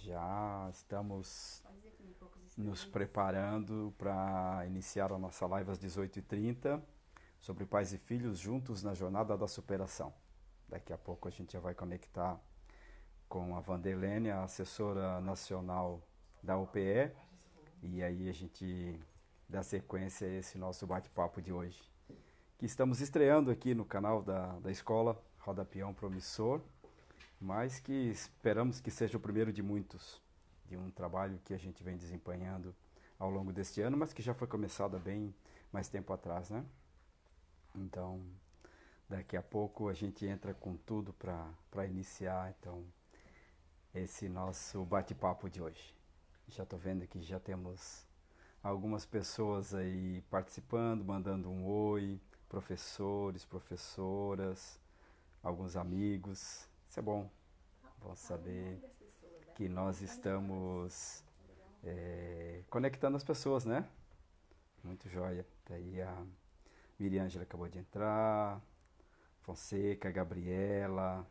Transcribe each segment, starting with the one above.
Já estamos nos preparando para iniciar a nossa live às 18h30 sobre pais e filhos juntos na jornada da superação. Daqui a pouco a gente já vai conectar com a Vanderlene, a assessora nacional da UPE, e aí a gente dá sequência a esse nosso bate-papo de hoje, que estamos estreando aqui no canal da escola Roda Peão Promissor, mas que esperamos que seja o primeiro de muitos, de um trabalho que a gente vem desempenhando ao longo deste ano, mas que já foi começado há bem mais tempo atrás, né? Então, daqui a pouco a gente entra com tudo para iniciar, então, esse nosso bate-papo de hoje. Já estou vendo que já temos algumas pessoas aí participando, mandando um oi, professores, professoras, alguns amigos. Isso é bom. Bom saber que nós estamos conectando as pessoas, né? Muito joia. Daí a Miriângela acabou de entrar, Fonseca, Gabriela,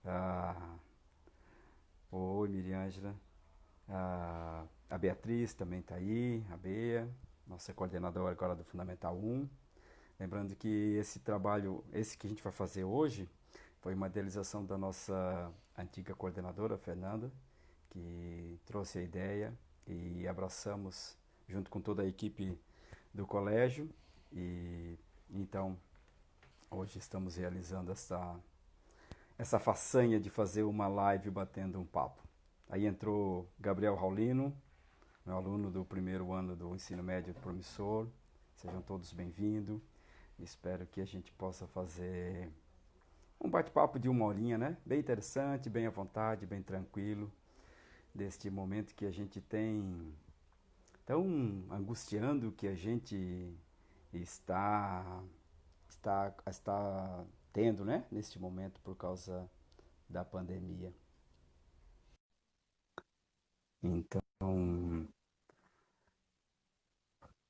a... Oi, Miriângela. A Beatriz também está aí, a Bea, nossa coordenadora agora do Fundamental 1. Lembrando que esse trabalho, esse que a gente vai fazer hoje, foi uma idealização da nossa antiga coordenadora, Fernanda, que trouxe a ideia e abraçamos junto com toda a equipe do colégio. E então, hoje estamos realizando essa façanha de fazer uma live batendo um papo. Aí entrou Gabriel Raulino, meu aluno do primeiro ano do ensino médio promissor. Sejam todos bem-vindos. Espero que a gente possa fazer um bate-papo de uma horinha, né? Bem interessante, bem à vontade, bem tranquilo, deste momento que a gente tem tão angustiando, que a gente está tendo, né? Neste momento por causa da pandemia. Então,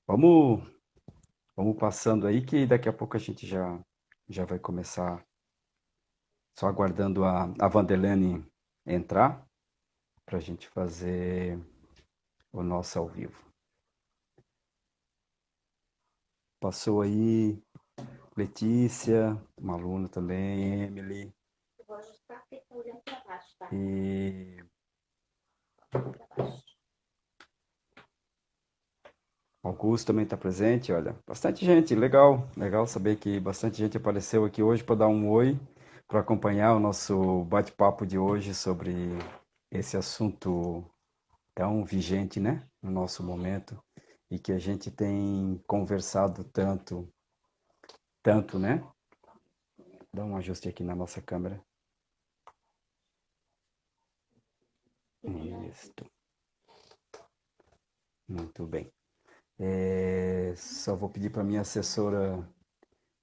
vamos passando aí que daqui a pouco a gente já vai começar. Só aguardando a Vanderlene entrar para a gente fazer o nosso ao vivo. Passou aí Letícia, uma aluna também, Emily. Eu vou ajustar porque tá olhando para baixo, tá? E Augusto também está presente, olha. Bastante gente, legal. Legal saber que bastante gente apareceu aqui hoje para dar um oi, para acompanhar o nosso bate-papo de hoje sobre esse assunto tão vigente, né, no nosso momento, e que a gente tem conversado tanto, né? Dá um ajuste aqui na nossa câmera. Isso. Muito bem. Só vou pedir para minha assessora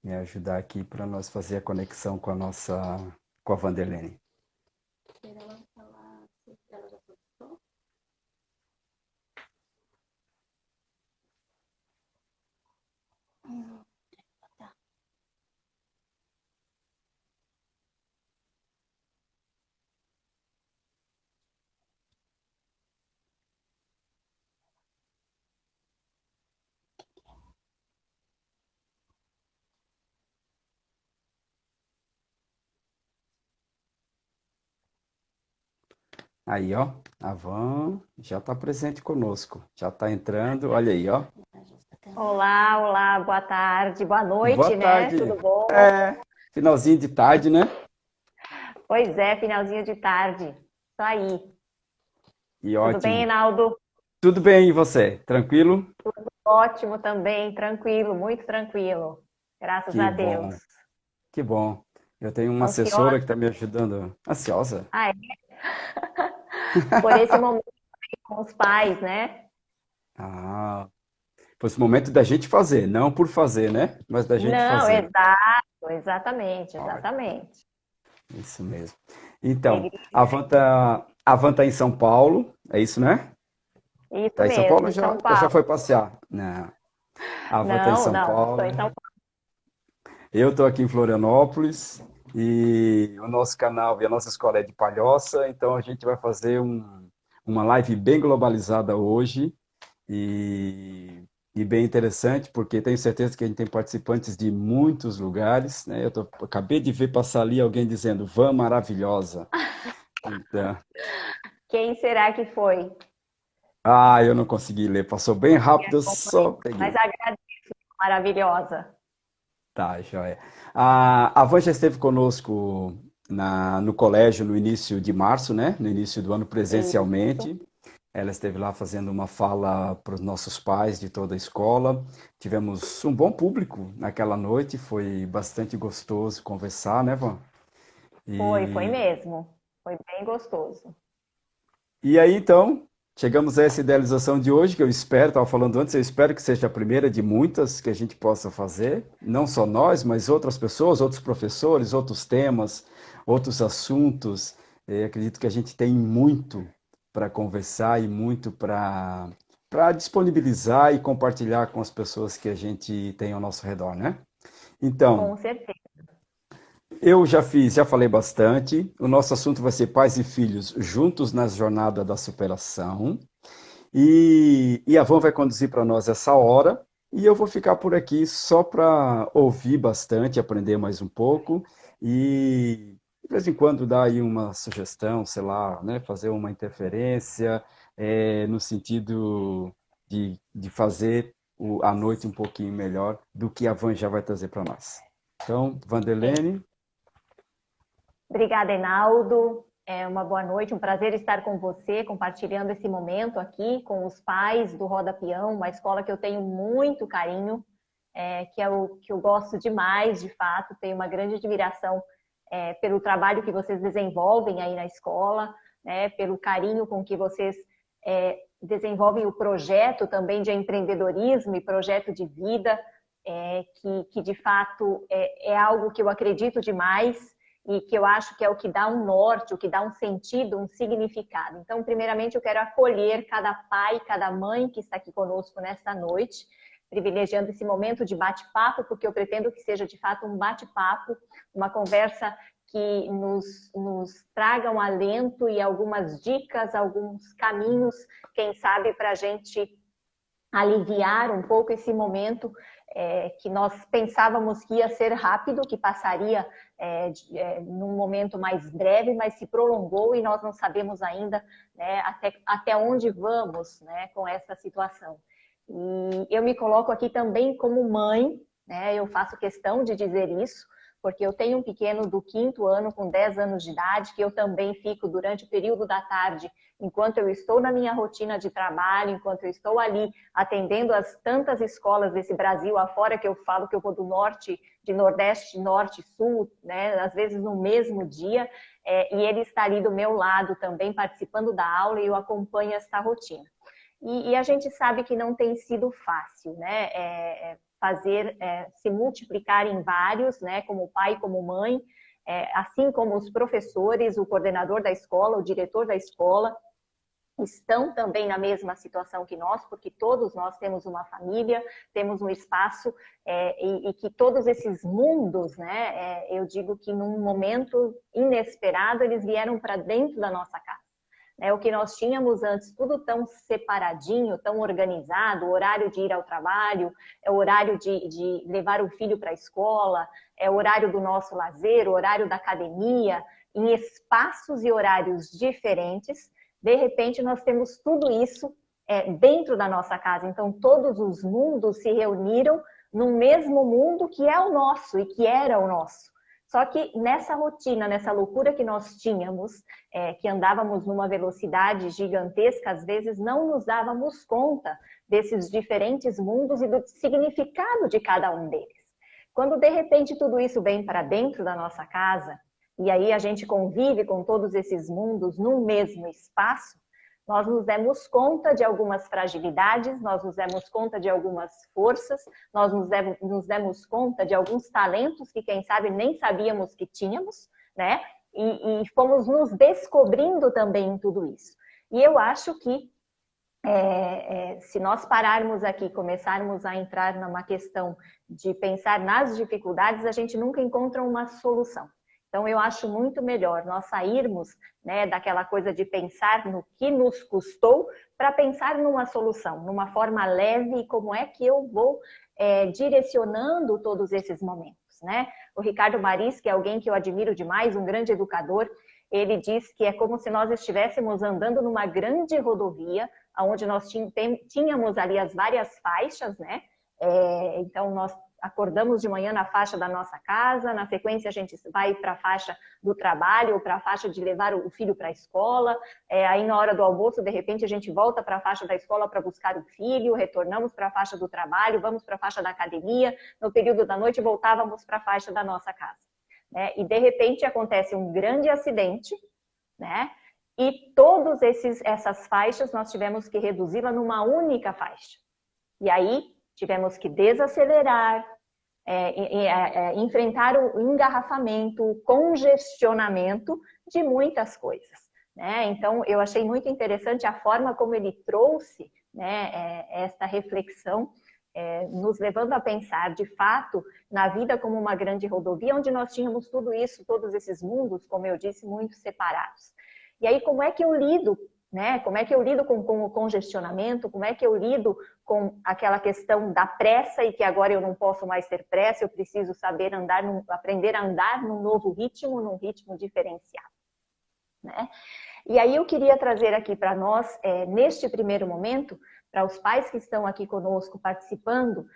me ajudar aqui para nós fazer a conexão com a Vanderlene. Ela falar se ela já postou. Tá. Aí, ó, a Van já está presente conosco, já está entrando, olha aí, ó. Olá, olá, boa tarde, boa Boa noite, né? tarde. Tudo bom? Finalzinho de tarde, né? Pois é, finalzinho de tarde. Isso aí. E Tudo bem, ótimo. Reinaldo? Tudo bem, e você? Tranquilo? Ótimo também, tranquilo, muito tranquilo. Graças Que a Deus. bom, que bom. Eu tenho uma assessora Ansiosa? que está me ajudando. Ansiosa? Ah, é? Por esse momento com os pais, né? Ah, foi esse momento da gente fazer, não por fazer, né? Mas da gente Não, fazer. exato, exatamente, Olha, exatamente. isso mesmo. Então, Alegria. a Van tá em São Paulo, é isso, né? Isso Tá em São Paulo mesmo, ou em São já Paulo. foi passear? Não. A Van tá em Não, São não, estou Paulo. em São Eu tô aqui em Florianópolis. e o nosso canal e a nossa escola é de Palhoça, então a gente vai fazer uma live bem globalizada hoje e, e bem interessante, porque tenho certeza que a gente tem participantes de muitos lugares, né? Acabei de ver passar ali alguém dizendo, Van maravilhosa. Então, Quem será que foi? eu não consegui ler, passou bem rápido, eu só Mas peguei. agradeço, maravilhosa. Tá, joia. A Van já esteve conosco no colégio no início de março, né? No início do ano Isso. presencialmente. Ela esteve lá fazendo uma fala para os nossos pais de toda a escola. Tivemos um bom público naquela noite, foi bastante gostoso conversar, né, Van? Foi E, mesmo. Foi bem gostoso. e aí, então, chegamos a essa idealização de hoje, que eu espero, estava falando antes, eu espero que seja a primeira de muitas que a gente possa fazer, não só nós, mas outras pessoas, outros professores, outros temas, outros assuntos. Acredito que a gente tem muito para conversar e muito para disponibilizar e compartilhar com as pessoas que a gente tem ao nosso redor, né? Então, Com certeza. eu já falei bastante. O nosso assunto vai ser pais e filhos juntos na jornada da superação. E a Van vai conduzir para nós essa hora. E eu vou ficar por aqui só para ouvir bastante, aprender mais um pouco e de vez em quando dar aí uma sugestão, sei lá, né, fazer uma interferência no sentido de fazer a noite um pouquinho melhor do que a Van já vai trazer para nós. Então, Vanderlene, Obrigada, Enaldo. É uma boa noite, um prazer estar com você, compartilhando esse momento aqui com os pais do Roda Peão, uma escola que eu tenho muito carinho, que é o que eu gosto demais, de fato, tenho uma grande admiração pelo trabalho que vocês desenvolvem aí na escola, né, pelo carinho com que vocês desenvolvem o projeto também de empreendedorismo e projeto de vida, que de fato é algo que eu acredito demais e que eu acho que é o que dá um norte, o que dá um sentido, um significado. Então, primeiramente, eu quero acolher cada pai, cada mãe que está aqui conosco nesta noite, privilegiando esse momento de bate-papo, porque eu pretendo que seja de fato um bate-papo, uma conversa que nos traga um alento e algumas dicas, alguns caminhos, quem sabe, para a gente aliviar um pouco esse momento que nós pensávamos que ia ser rápido, que passaria num momento mais breve, mas se prolongou e nós não sabemos ainda, né, até onde vamos, né, com essa situação. E eu me coloco aqui também como mãe, né, eu faço questão de dizer isso, porque eu tenho um pequeno do 5º ano, com 10 anos de idade, que eu também fico durante o período da tarde, enquanto eu estou na minha rotina de trabalho, enquanto eu estou ali atendendo as tantas escolas desse Brasil afora, que eu falo que eu vou do norte, de nordeste, norte, sul, né, às vezes no mesmo dia, e ele está ali do meu lado também, participando da aula, e eu acompanho esta rotina. E a gente sabe que não tem sido fácil, né? Se multiplicar em vários, né? Como pai, como mãe, assim como os professores, o coordenador da escola, o diretor da escola, estão também na mesma situação que nós, porque todos nós temos uma família, temos um espaço, e que todos esses mundos, né? Eu digo que num momento inesperado eles vieram para dentro da nossa casa. O que nós tínhamos antes, tudo tão separadinho, tão organizado, o horário de ir ao trabalho, o horário de levar o filho para a escola, o horário do nosso lazer, o horário da academia, em espaços e horários diferentes. De repente, nós temos tudo isso dentro da nossa casa. Então, todos os mundos se reuniram no mesmo mundo que é o nosso e que era o nosso. Só que nessa rotina, nessa loucura que nós tínhamos, que andávamos numa velocidade gigantesca, às vezes não nos dávamos conta desses diferentes mundos e do significado de cada um deles. Quando de repente tudo isso vem para dentro da nossa casa, e aí a gente convive com todos esses mundos num mesmo espaço, nós nos demos conta de algumas fragilidades, nós nos demos conta de algumas forças, nós nos demos conta de alguns talentos que, quem sabe, nem sabíamos que tínhamos, né? E fomos nos descobrindo também em tudo isso. E eu acho que se nós pararmos aqui, começarmos a entrar numa questão de pensar nas dificuldades, a gente nunca encontra uma solução. Então, eu acho muito melhor nós sairmos, né, daquela coisa de pensar no que nos custou para pensar numa solução, numa forma leve, como é que eu vou direcionando todos esses momentos, né? O Ricardo Maris, que é alguém que eu admiro demais, um grande educador, ele diz que é como se nós estivéssemos andando numa grande rodovia, onde nós tínhamos ali as várias faixas, né? Então, nós acordamos de manhã na faixa da nossa casa, na sequência a gente vai para a faixa do trabalho, ou para a faixa de levar o filho para a escola, aí na hora do almoço, de repente, a gente volta para a faixa da escola para buscar o filho, retornamos para a faixa do trabalho, vamos para a faixa da academia, no período da noite voltávamos para a faixa da nossa casa. Né? E de repente acontece um grande acidente, né? E todas essas faixas nós tivemos que reduzi-la numa única faixa. E aí tivemos que desacelerar, enfrentar o engarrafamento, o congestionamento de muitas coisas. Né? Então, eu achei muito interessante a forma como ele trouxe, né, esta reflexão, nos levando a pensar, de fato, na vida como uma grande rodovia, onde nós tínhamos tudo isso, todos esses mundos, como eu disse, muito separados. E aí, como é que eu lido, né? Como é que eu lido com o congestionamento? Como é que eu lido com aquela questão da pressa e que agora eu não posso mais ter pressa, eu preciso saber andar, aprender a andar num novo ritmo, num ritmo diferenciado, né? E aí eu queria trazer aqui para nós, neste primeiro momento, para os pais que estão aqui conosco participando,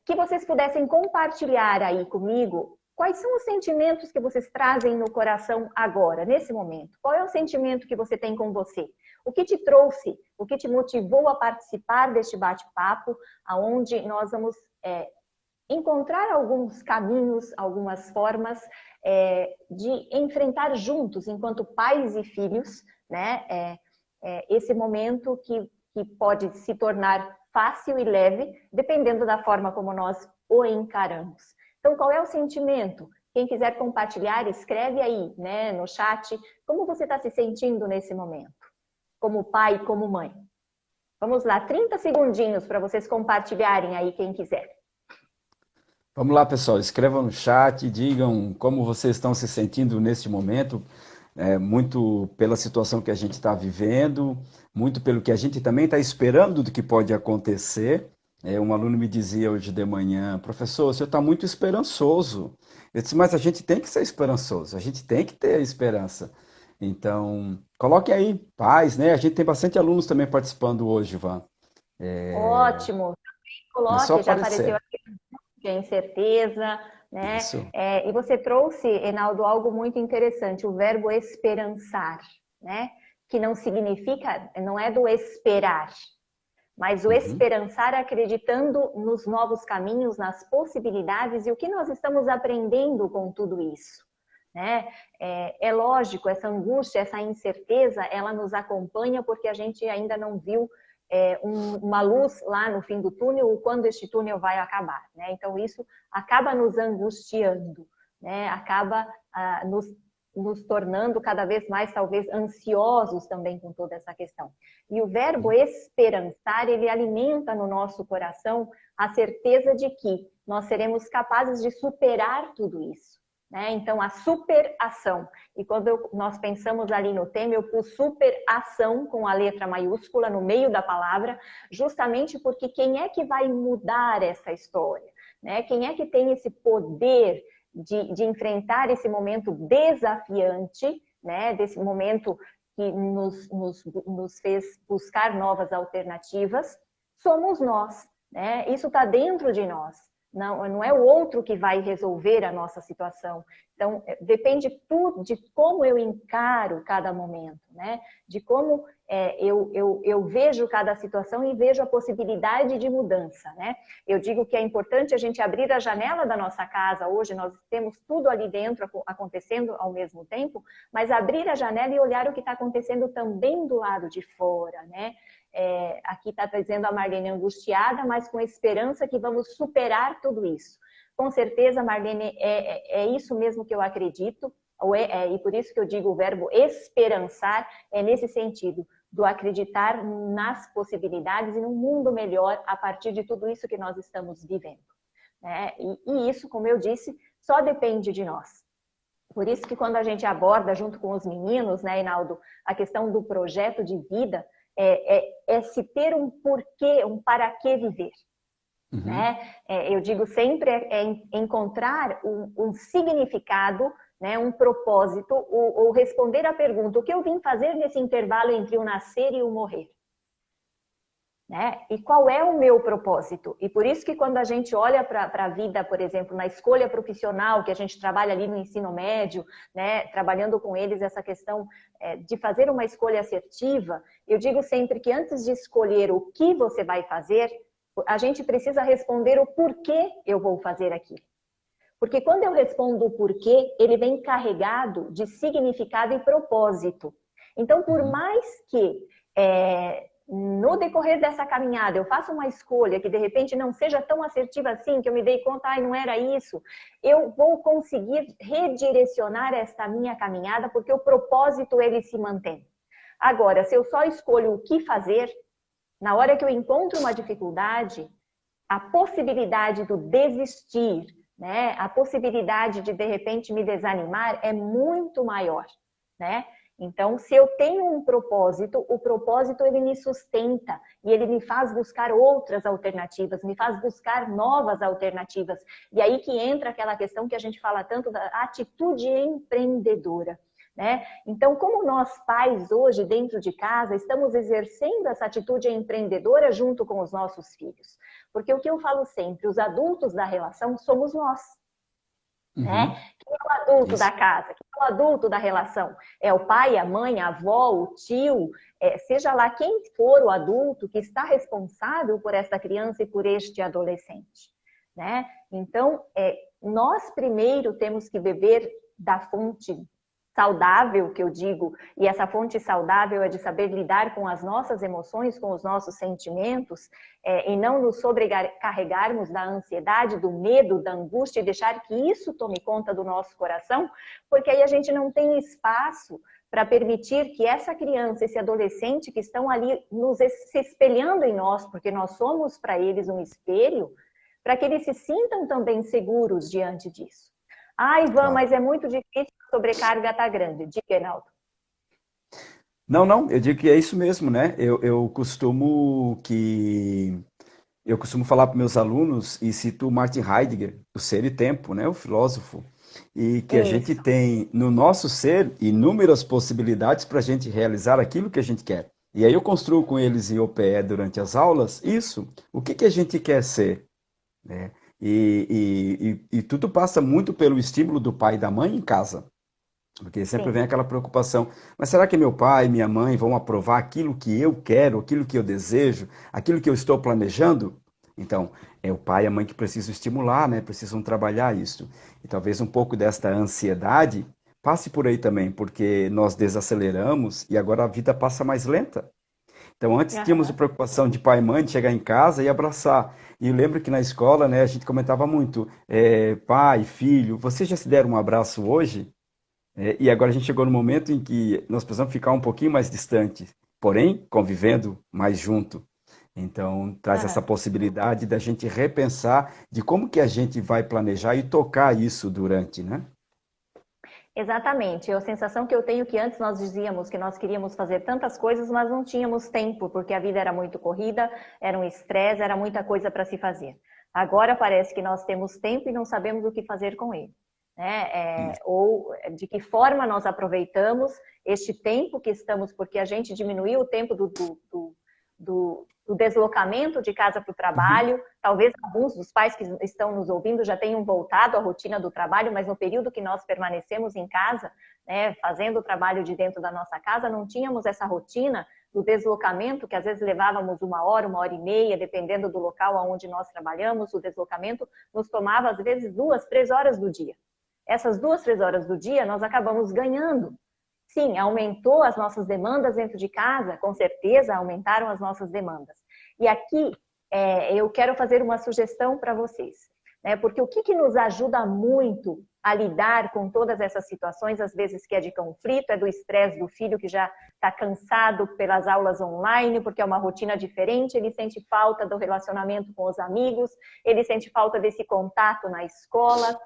que vocês pudessem compartilhar aí comigo quais são os sentimentos que vocês trazem no coração agora, nesse momento. Qual é o sentimento que você tem com você? O que te trouxe, o que te motivou a participar deste bate-papo, onde nós vamos encontrar alguns caminhos, algumas formas de enfrentar juntos, enquanto pais e filhos, né, esse momento que pode se tornar fácil e leve, dependendo da forma como nós o encaramos. Então, qual é o sentimento? Quem quiser compartilhar, escreve aí, né, no chat, como você está se sentindo nesse momento, como pai, como mãe. Vamos lá, 30 segundinhos para vocês compartilharem aí, quem quiser. Vamos lá, pessoal, escrevam no chat, digam como vocês estão se sentindo neste momento, muito pela situação que a gente está vivendo, muito pelo que a gente também está esperando do que pode acontecer. Um aluno me dizia hoje de manhã, professor, o senhor está muito esperançoso. Eu disse, mas a gente tem que ser esperançoso, a gente tem que ter esperança. Então, coloque aí, paz, né? A gente tem bastante alunos também participando hoje, Ivan. Ótimo, É só coloque, já apareceu aparecer. aqui a incerteza, né? Isso. E você trouxe, Enaldo, algo muito interessante, o verbo esperançar, né? Que não significa, não é do esperar, mas o esperançar acreditando nos novos caminhos, nas possibilidades e o que nós estamos aprendendo com tudo isso. Né? É lógico, essa angústia, essa incerteza, ela nos acompanha porque a gente ainda não viu uma luz lá no fim do túnel ou quando este túnel vai acabar. Né? Então, isso acaba nos angustiando, né? Acaba nos tornando cada vez mais, talvez, ansiosos também com toda essa questão. E o verbo esperançar, ele alimenta no nosso coração a certeza de que nós seremos capazes de superar tudo isso. Né? Então, a superação. E quando nós pensamos ali no tema, eu pus superação com a letra maiúscula no meio da palavra, justamente porque quem é que vai mudar essa história? Né? Quem é que tem esse poder de enfrentar esse momento desafiante, né? Desse momento que nos fez buscar novas alternativas? Somos nós. Né? Isso está dentro de nós. Não é o outro que vai resolver a nossa situação. Então, depende tudo de como eu encaro cada momento, né? De como eu vejo cada situação e vejo a possibilidade de mudança, né? Eu digo que é importante a gente abrir a janela da nossa casa. Hoje nós temos tudo ali dentro acontecendo ao mesmo tempo, mas abrir a janela e olhar o que está acontecendo também do lado de fora, né? Aqui está dizendo a Marlene angustiada, mas com esperança que vamos superar tudo isso. Com certeza, Marlene, é isso mesmo que eu acredito, e por isso que eu digo o verbo esperançar, é nesse sentido, do acreditar nas possibilidades e num mundo melhor a partir de tudo isso que nós estamos vivendo. Né? E isso, como eu disse, só depende de nós. Por isso que quando a gente aborda junto com os meninos, né, Hinaldo, a questão do projeto de vida, é se ter um porquê, um para que viver. Né? Eu digo sempre encontrar um significado, né, um propósito, ou responder à pergunta, o que eu vim fazer nesse intervalo entre o nascer e o morrer? Né? E qual é o meu propósito? E por isso que quando a gente olha para a vida, por exemplo, na escolha profissional, que a gente trabalha ali no ensino médio, né, trabalhando com eles essa questão de fazer uma escolha assertiva, eu digo sempre que antes de escolher o que você vai fazer, a gente precisa responder o porquê eu vou fazer aquilo. Porque quando eu respondo o porquê, ele vem carregado de significado e propósito. Então, por mais que no decorrer dessa caminhada eu faça uma escolha que de repente não seja tão assertiva assim, que eu me dei conta, não era isso, eu vou conseguir redirecionar esta minha caminhada, porque o propósito ele se mantém. Agora, se eu só escolho o que fazer, na hora que eu encontro uma dificuldade, a possibilidade do desistir, né, a possibilidade de repente me desanimar é muito maior, né? Então, se eu tenho um propósito, o propósito ele me sustenta e ele me faz buscar outras alternativas, me faz buscar novas alternativas. E aí que entra aquela questão que a gente fala tanto da atitude empreendedora, né? Então, como nós pais hoje dentro de casa estamos exercendo essa atitude empreendedora junto com os nossos filhos? Porque o que eu falo sempre, os adultos da relação somos nós. Né? Quem é o adulto da casa? Quem é o adulto da relação? É o pai, a mãe, a avó, o tio, seja lá quem for o adulto que está responsável por esta criança e por este adolescente. Né? Então, nós primeiro temos que beber da fonte saudável, que eu digo, e essa fonte saudável é de saber lidar com as nossas emoções, com os nossos sentimentos, e não nos sobrecarregarmos da ansiedade, do medo, da angústia, e deixar que isso tome conta do nosso coração, porque aí a gente não tem espaço para permitir que essa criança, esse adolescente que estão ali se espelhando em nós, porque nós somos para eles um espelho, para que eles se sintam também seguros diante disso. Ah, Ivan, mas é muito difícil, a sobrecarga está grande. Diga, Hinaldo. Não, eu digo que é isso mesmo, né? Eu costumo falar para meus alunos e cito Martin Heidegger, o Ser e Tempo, né? O filósofo, e que a gente tem no nosso ser inúmeras possibilidades para a gente realizar aquilo que a gente quer. E aí eu construo com eles em OPE durante as aulas isso, o que a gente quer ser, né? E tudo passa muito pelo estímulo do pai e da mãe em casa. Porque sempre vem aquela preocupação, mas será que meu pai e minha mãe vão aprovar aquilo que eu quero, aquilo que eu desejo, aquilo que eu estou planejando? Então, é o pai e a mãe que precisam estimular, né? Precisam trabalhar isso. E talvez um pouco desta ansiedade passe por aí também, porque nós desaceleramos e agora a vida passa mais lenta. Então, antes tínhamos a preocupação de pai e mãe de chegar em casa e abraçar. E eu lembro que na escola, né, a gente comentava muito, pai, filho, vocês já se deram um abraço hoje? E agora a gente chegou no momento em que nós precisamos ficar um pouquinho mais distantes, porém convivendo mais junto. Então, traz essa possibilidade da gente repensar de como que a gente vai planejar e tocar isso durante, né? Exatamente. A sensação que eu tenho que antes nós dizíamos que nós queríamos fazer tantas coisas, mas não tínhamos tempo, porque a vida era muito corrida, era um estresse, era muita coisa para se fazer. Agora parece que nós temos tempo e não sabemos o que fazer com ele. Né? Ou de que forma nós aproveitamos este tempo que estamos, porque a gente diminuiu o tempo do deslocamento de casa para o trabalho. Talvez alguns dos pais que estão nos ouvindo já tenham voltado à rotina do trabalho, mas no período que nós permanecemos em casa, né, fazendo o trabalho de dentro da nossa casa, não tínhamos essa rotina do deslocamento, que às vezes levávamos 1 hora, 1 hora e meia, dependendo do local onde nós trabalhamos. O deslocamento nos tomava às vezes 2, 3 horas do dia. Essas 2, 3 horas do dia nós acabamos ganhando. Sim, aumentou as nossas demandas dentro de casa, com certeza aumentaram as nossas demandas. E aqui eu quero fazer uma sugestão para vocês, né? Porque o que nos ajuda muito a lidar com todas essas situações, às vezes que é de conflito, é do estresse do filho que já está cansado pelas aulas online, porque é uma rotina diferente, ele sente falta do relacionamento com os amigos, ele sente falta desse contato na escola.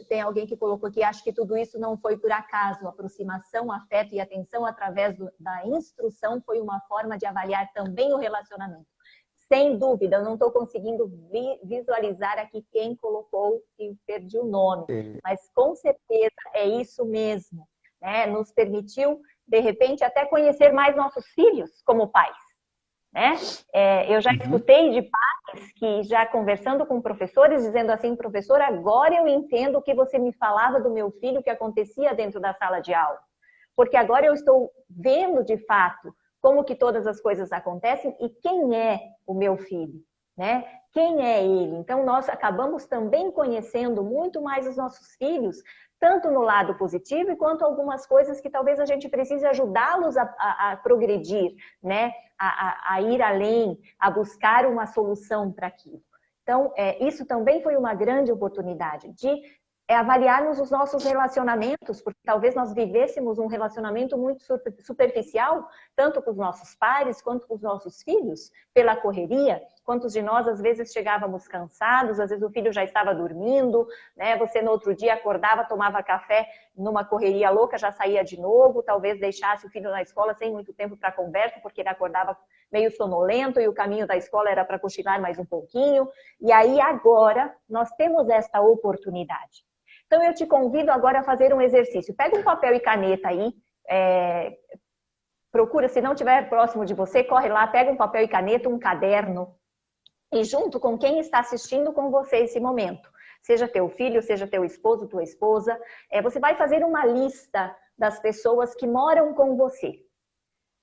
Tem alguém que colocou aqui, acho que tudo isso não foi por acaso. Aproximação, afeto e atenção através da instrução foi uma forma de avaliar também o relacionamento. Sem dúvida, eu não estou conseguindo visualizar aqui quem colocou e perdi o nome, mas com certeza é isso mesmo, né? Nos permitiu, de repente, até conhecer mais nossos filhos como pais, né? Eu já escutei de pais que já conversando com professores, dizendo assim, professor, agora eu entendo o que você me falava do meu filho que acontecia dentro da sala de aula, porque agora eu estou vendo de fato como que todas as coisas acontecem e quem é o meu filho, né? Quem é ele? Então, nós acabamos também conhecendo muito mais os nossos filhos, tanto no lado positivo, quanto algumas coisas que talvez a gente precise ajudá-los a progredir, né? A ir além, a buscar uma solução para aquilo. Então, isso também foi uma grande oportunidade de avaliarmos os nossos relacionamentos, porque talvez nós vivêssemos um relacionamento muito superficial, tanto com os nossos pares, quanto com os nossos filhos, pela correria. Quantos de nós, às vezes, chegávamos cansados, às vezes o filho já estava dormindo, né? Você, no outro dia, acordava, tomava café numa correria louca, já saía de novo, talvez deixasse o filho na escola sem muito tempo para conversa, porque ele acordava meio sonolento e o caminho da escola era para cochilar mais um pouquinho. E aí, agora, nós temos esta oportunidade. Então, eu te convido agora a fazer um exercício. Pega um papel e caneta aí, procura, se não estiver próximo de você, corre lá, pega um papel e caneta, um caderno, e junto com quem está assistindo com você esse momento, seja teu filho, seja teu esposo, tua esposa, você vai fazer uma lista das pessoas que moram com você.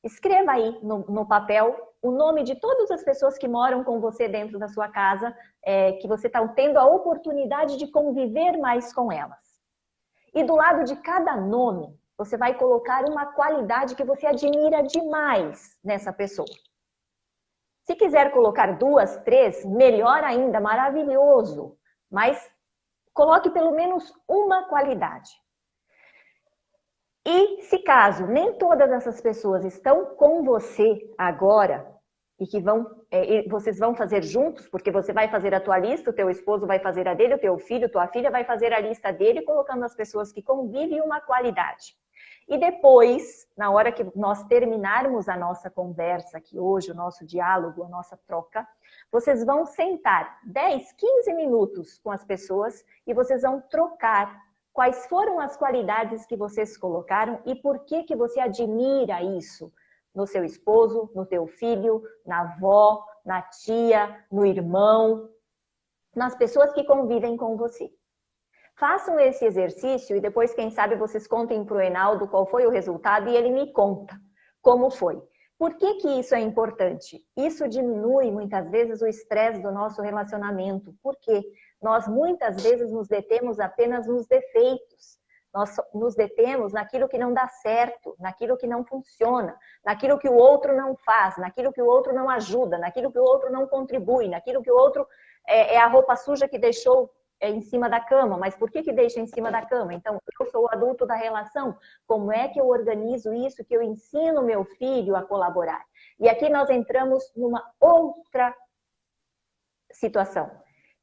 Escreva aí no papel o nome de todas as pessoas que moram com você dentro da sua casa, que você está tendo a oportunidade de conviver mais com elas. E do lado de cada nome, você vai colocar uma qualidade que você admira demais nessa pessoa. Se quiser colocar 2, 3, melhor ainda, maravilhoso. Mas coloque pelo menos uma qualidade. E se caso nem todas essas pessoas estão com você agora, e que vocês vão fazer juntos, porque você vai fazer a tua lista, o teu esposo vai fazer a dele, o teu filho, tua filha vai fazer a lista dele, colocando as pessoas que convivem uma qualidade. E depois, na hora que nós terminarmos a nossa conversa aqui hoje, o nosso diálogo, a nossa troca, vocês vão sentar 10, 15 minutos com as pessoas e vocês vão trocar quais foram as qualidades que vocês colocaram e por que você admira isso no seu esposo, no teu filho, na avó, na tia, no irmão, nas pessoas que convivem com você. Façam esse exercício e depois, quem sabe, vocês contem para o Enaldo qual foi o resultado e ele me conta como foi. Por que isso é importante? Isso diminui, muitas vezes, o estresse do nosso relacionamento. Por quê? Nós, muitas vezes, nos detemos apenas nos defeitos. Nós nos detemos naquilo que não dá certo, naquilo que não funciona, naquilo que o outro não faz, naquilo que o outro não ajuda, naquilo que o outro não contribui, naquilo que o outro é a roupa suja que deixou em cima da cama. Mas por que deixa em cima da cama? Então, eu sou o adulto da relação. Como é que eu organizo isso, que eu ensino meu filho a colaborar? E aqui nós entramos numa outra situação,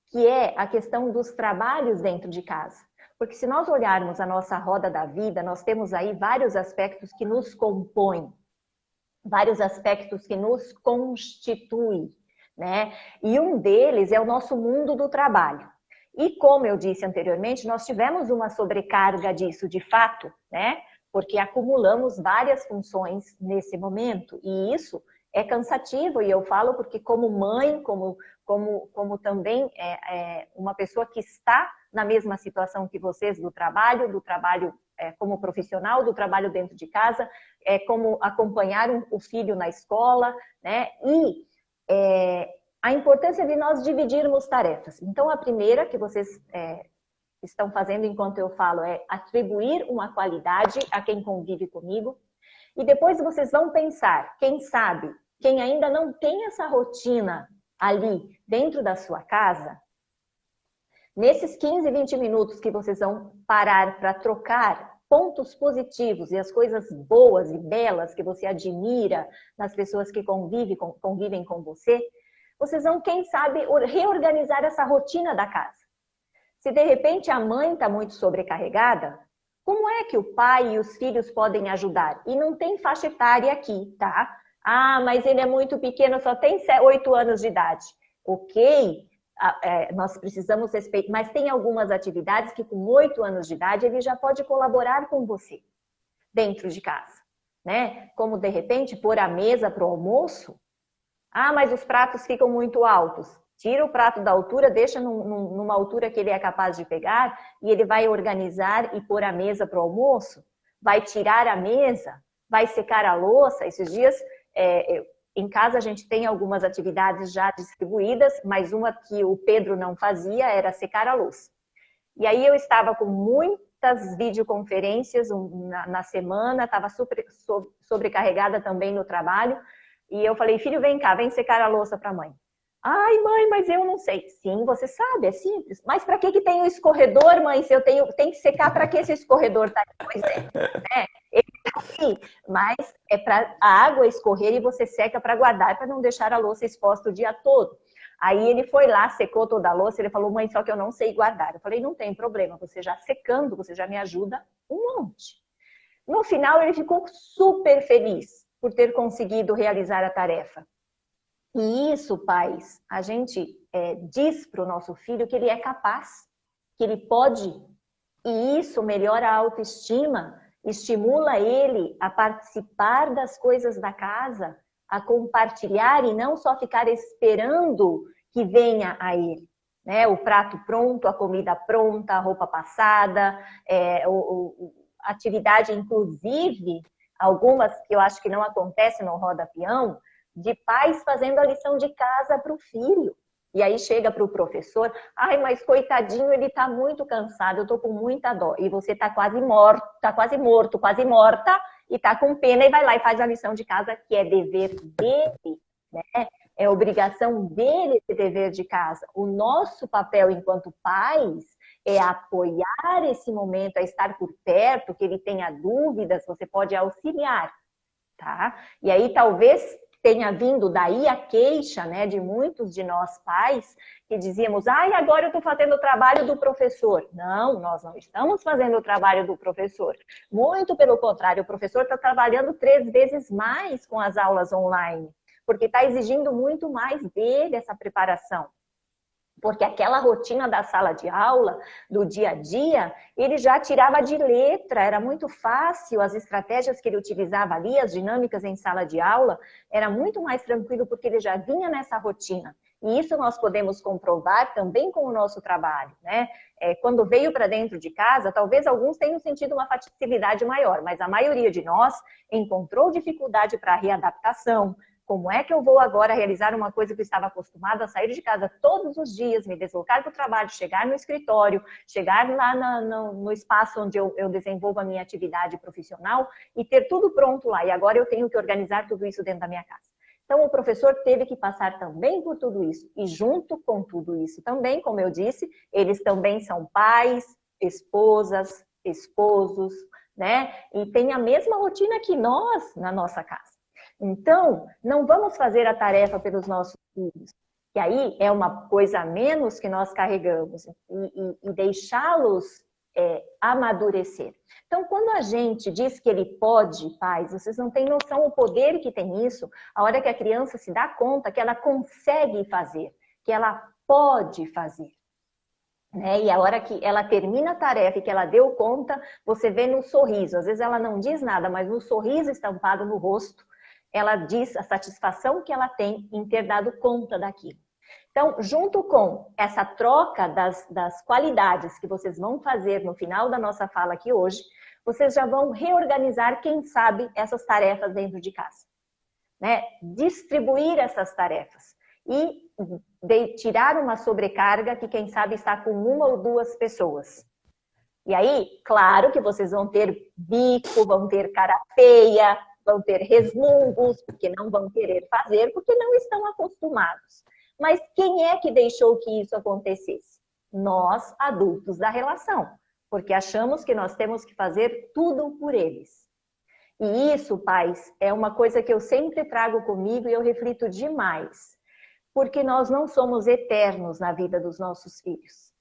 que é a questão dos trabalhos dentro de casa. Porque se nós olharmos a nossa roda da vida, nós temos aí vários aspectos que nos compõem, vários aspectos que nos constituem, né? E um deles é o nosso mundo do trabalho. E como eu disse anteriormente, nós tivemos uma sobrecarga disso de fato, né? Porque acumulamos várias funções nesse momento. E isso é cansativo, e eu falo porque como mãe, como também uma pessoa que está na mesma situação que vocês do trabalho como profissional, do trabalho dentro de casa, como acompanhar o filho na escola, né? E a importância de nós dividirmos tarefas. Então, a primeira que vocês estão fazendo enquanto eu falo é atribuir uma qualidade a quem convive comigo. E depois vocês vão pensar, quem sabe, quem ainda não tem essa rotina ali dentro da sua casa, nesses 15, 20 minutos que vocês vão parar para trocar pontos positivos e as coisas boas e belas que você admira nas pessoas que convivem com você, vocês vão, quem sabe, reorganizar essa rotina da casa. Se de repente a mãe está muito sobrecarregada, como é que o pai e os filhos podem ajudar? E não tem faixa etária aqui, tá? Ah, mas ele é muito pequeno, só tem 8 anos de idade. Ok, nós precisamos respeitar, mas tem algumas atividades que com 8 anos de idade ele já pode colaborar com você dentro de casa, né? Como de repente pôr a mesa para o almoço. Ah, mas os pratos ficam muito altos. Tira o prato da altura, deixa numa altura que ele é capaz de pegar e ele vai organizar e pôr a mesa para o almoço. Vai tirar a mesa, vai secar a louça. Esses dias, em casa a gente tem algumas atividades já distribuídas, mas uma que o Pedro não fazia era secar a louça. E aí eu estava com muitas videoconferências na semana, estava sobrecarregada também no trabalho. E eu falei, filho, vem cá, vem secar a louça para a mãe. Ai, mãe, mas eu não sei. Sim, você sabe, é simples. Mas para que tem o escorredor, mãe? Se eu tenho que secar, para que esse escorredor tá aí? Pois é, né? Ele tá aqui, mas é para a água escorrer e você seca para guardar, para não deixar a louça exposta o dia todo. Aí ele foi lá, secou toda a louça, ele falou, mãe, só que eu não sei guardar. Eu falei, não tem problema, você já secando, você já me ajuda um monte. No final, ele ficou super feliz por ter conseguido realizar a tarefa. E isso, pais, a gente diz para o nosso filho que ele é capaz, que ele pode. E isso melhora a autoestima, estimula ele a participar das coisas da casa, a compartilhar e não só ficar esperando que venha a ele. Né? O prato pronto, a comida pronta, a roupa passada, atividade, inclusive, algumas que eu acho que não acontecem no Roda Peão, de pais fazendo a lição de casa para o filho. E aí chega para o professor, ai, mas coitadinho, ele está muito cansado, eu estou com muita dó. E você está quase morto, quase morta, e está com pena e vai lá e faz a lição de casa, que é dever dele, né? É obrigação dele esse dever de casa. O nosso papel enquanto pais é apoiar esse momento, é estar por perto, que ele tenha dúvidas, você pode auxiliar, tá? E aí talvez tenha vindo daí a queixa, né, de muitos de nós pais que dizíamos, ai, agora eu estou fazendo o trabalho do professor. Não, nós não estamos fazendo o trabalho do professor. Muito pelo contrário, o professor está trabalhando 3 vezes mais com as aulas online, porque está exigindo muito mais dele essa preparação. Porque aquela rotina da sala de aula, do dia a dia, ele já tirava de letra, era muito fácil, as estratégias que ele utilizava ali, as dinâmicas em sala de aula, era muito mais tranquilo porque ele já vinha nessa rotina. E isso nós podemos comprovar também com o nosso trabalho, né? Quando veio para dentro de casa, talvez alguns tenham sentido uma facilidade maior, mas a maioria de nós encontrou dificuldade para a readaptação. Como é que eu vou agora realizar uma coisa que eu estava acostumado a sair de casa todos os dias, me deslocar para o trabalho, chegar no escritório, chegar lá no espaço onde eu desenvolvo a minha atividade profissional e ter tudo pronto lá. E agora eu tenho que organizar tudo isso dentro da minha casa. Então, o professor teve que passar também por tudo isso. E junto com tudo isso também, como eu disse, eles também são pais, esposas, esposos, né? E tem a mesma rotina que nós na nossa casa. Então, não vamos fazer a tarefa pelos nossos filhos, que aí é uma coisa a menos que nós carregamos, e deixá-los amadurecer. Então, quando a gente diz que ele pode, pais, vocês não têm noção o poder que tem isso, a hora que a criança se dá conta que ela consegue fazer, que ela pode fazer. Né? E a hora que ela termina a tarefa e que ela deu conta, você vê no sorriso, às vezes ela não diz nada, mas no sorriso estampado no rosto, ela diz a satisfação que ela tem em ter dado conta daquilo. Então, junto com essa troca das qualidades que vocês vão fazer no final da nossa fala aqui hoje, vocês já vão reorganizar, quem sabe, essas tarefas dentro de casa. Né? Distribuir essas tarefas e tirar uma sobrecarga que, quem sabe, está com 1 ou 2 pessoas. E aí, claro que vocês vão ter bico, vão ter cara feia, vão ter resmungos, porque não vão querer fazer, porque não estão acostumados. Mas quem é que deixou que isso acontecesse? Nós, adultos da relação, porque achamos que nós temos que fazer tudo por eles. E isso, pais, é uma coisa que eu sempre trago comigo e eu reflito demais, porque nós não somos eternos na vida dos nossos filhos.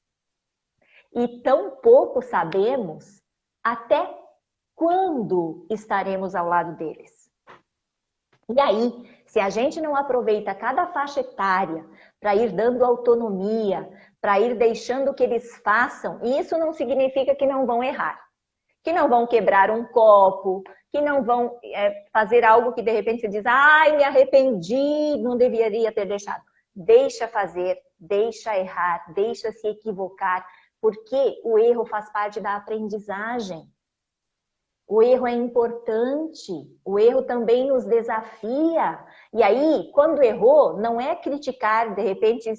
e tão pouco sabemos até quando estaremos ao lado deles. E aí, se a gente não aproveita cada faixa etária para ir dando autonomia, para ir deixando que eles façam, e isso não significa que não vão errar, que não vão quebrar um copo, que não vão fazer algo que de repente você diz, ai, me arrependi, não deveria ter deixado. Deixa fazer, deixa errar, deixa se equivocar, porque o erro faz parte da aprendizagem. O erro é importante, o erro também nos desafia. E aí, quando errou, não é criticar, de repente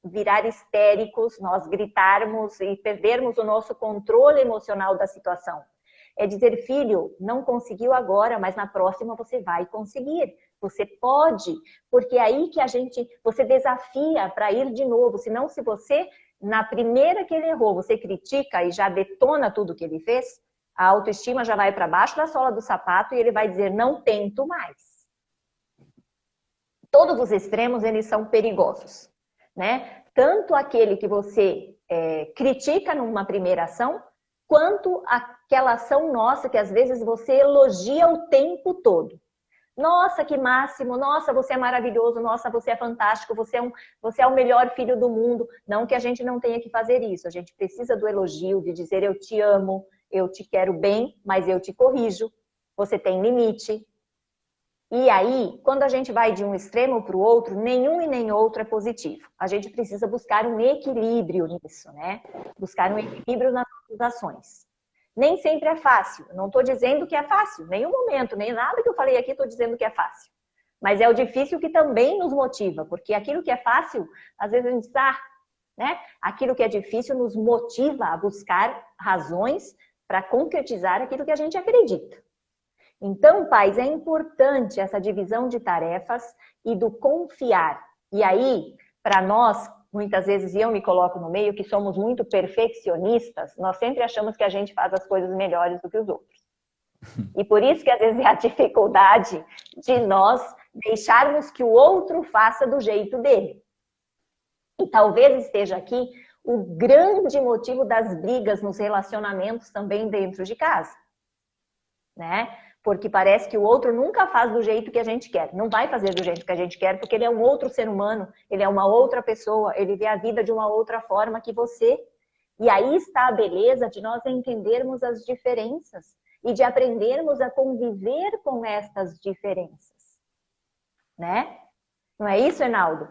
virar histéricos, nós gritarmos e perdermos o nosso controle emocional da situação. É dizer, filho, não conseguiu agora, mas na próxima você vai conseguir. Você pode, porque é aí que você desafia para ir de novo. Senão, se você, na primeira que ele errou, você critica e já detona tudo que ele fez, a autoestima já vai para baixo da sola do sapato e ele vai dizer, não tento mais. Todos os extremos, eles são perigosos, né? Tanto aquele que você critica numa primeira ação, quanto aquela ação nossa que às vezes você elogia o tempo todo. Nossa, que máximo! Nossa, você é maravilhoso! Nossa, você é fantástico! Você é o melhor filho do mundo! Não que a gente não tenha que fazer isso. A gente precisa do elogio, de dizer eu te amo, eu te quero bem, mas eu te corrijo. Você tem limite. E aí, quando a gente vai de um extremo para o outro, nenhum e nem outro é positivo. A gente precisa buscar um equilíbrio nisso, né? Buscar um equilíbrio nas ações. Nem sempre é fácil. Não estou dizendo que é fácil. Nenhum momento, nem nada que eu falei aqui estou dizendo que é fácil. Mas é o difícil que também nos motiva. Porque aquilo que é fácil, às vezes a gente diz, né? Aquilo que é difícil nos motiva a buscar razões para concretizar aquilo que a gente acredita. Então, pais, é importante essa divisão de tarefas e do confiar. E aí, para nós, muitas vezes, e eu me coloco no meio, que somos muito perfeccionistas, nós sempre achamos que a gente faz as coisas melhores do que os outros. E por isso que às vezes é a dificuldade de nós deixarmos que o outro faça do jeito dele. E talvez esteja aqui o grande motivo das brigas nos relacionamentos também dentro de casa, né? Porque parece que o outro nunca faz do jeito que a gente quer. Não vai fazer do jeito que a gente quer, porque ele é um outro ser humano, ele é uma outra pessoa, ele vê a vida de uma outra forma que você. E aí está a beleza de nós entendermos as diferenças e de aprendermos a conviver com estas diferenças, né? Não é isso, Enaldo?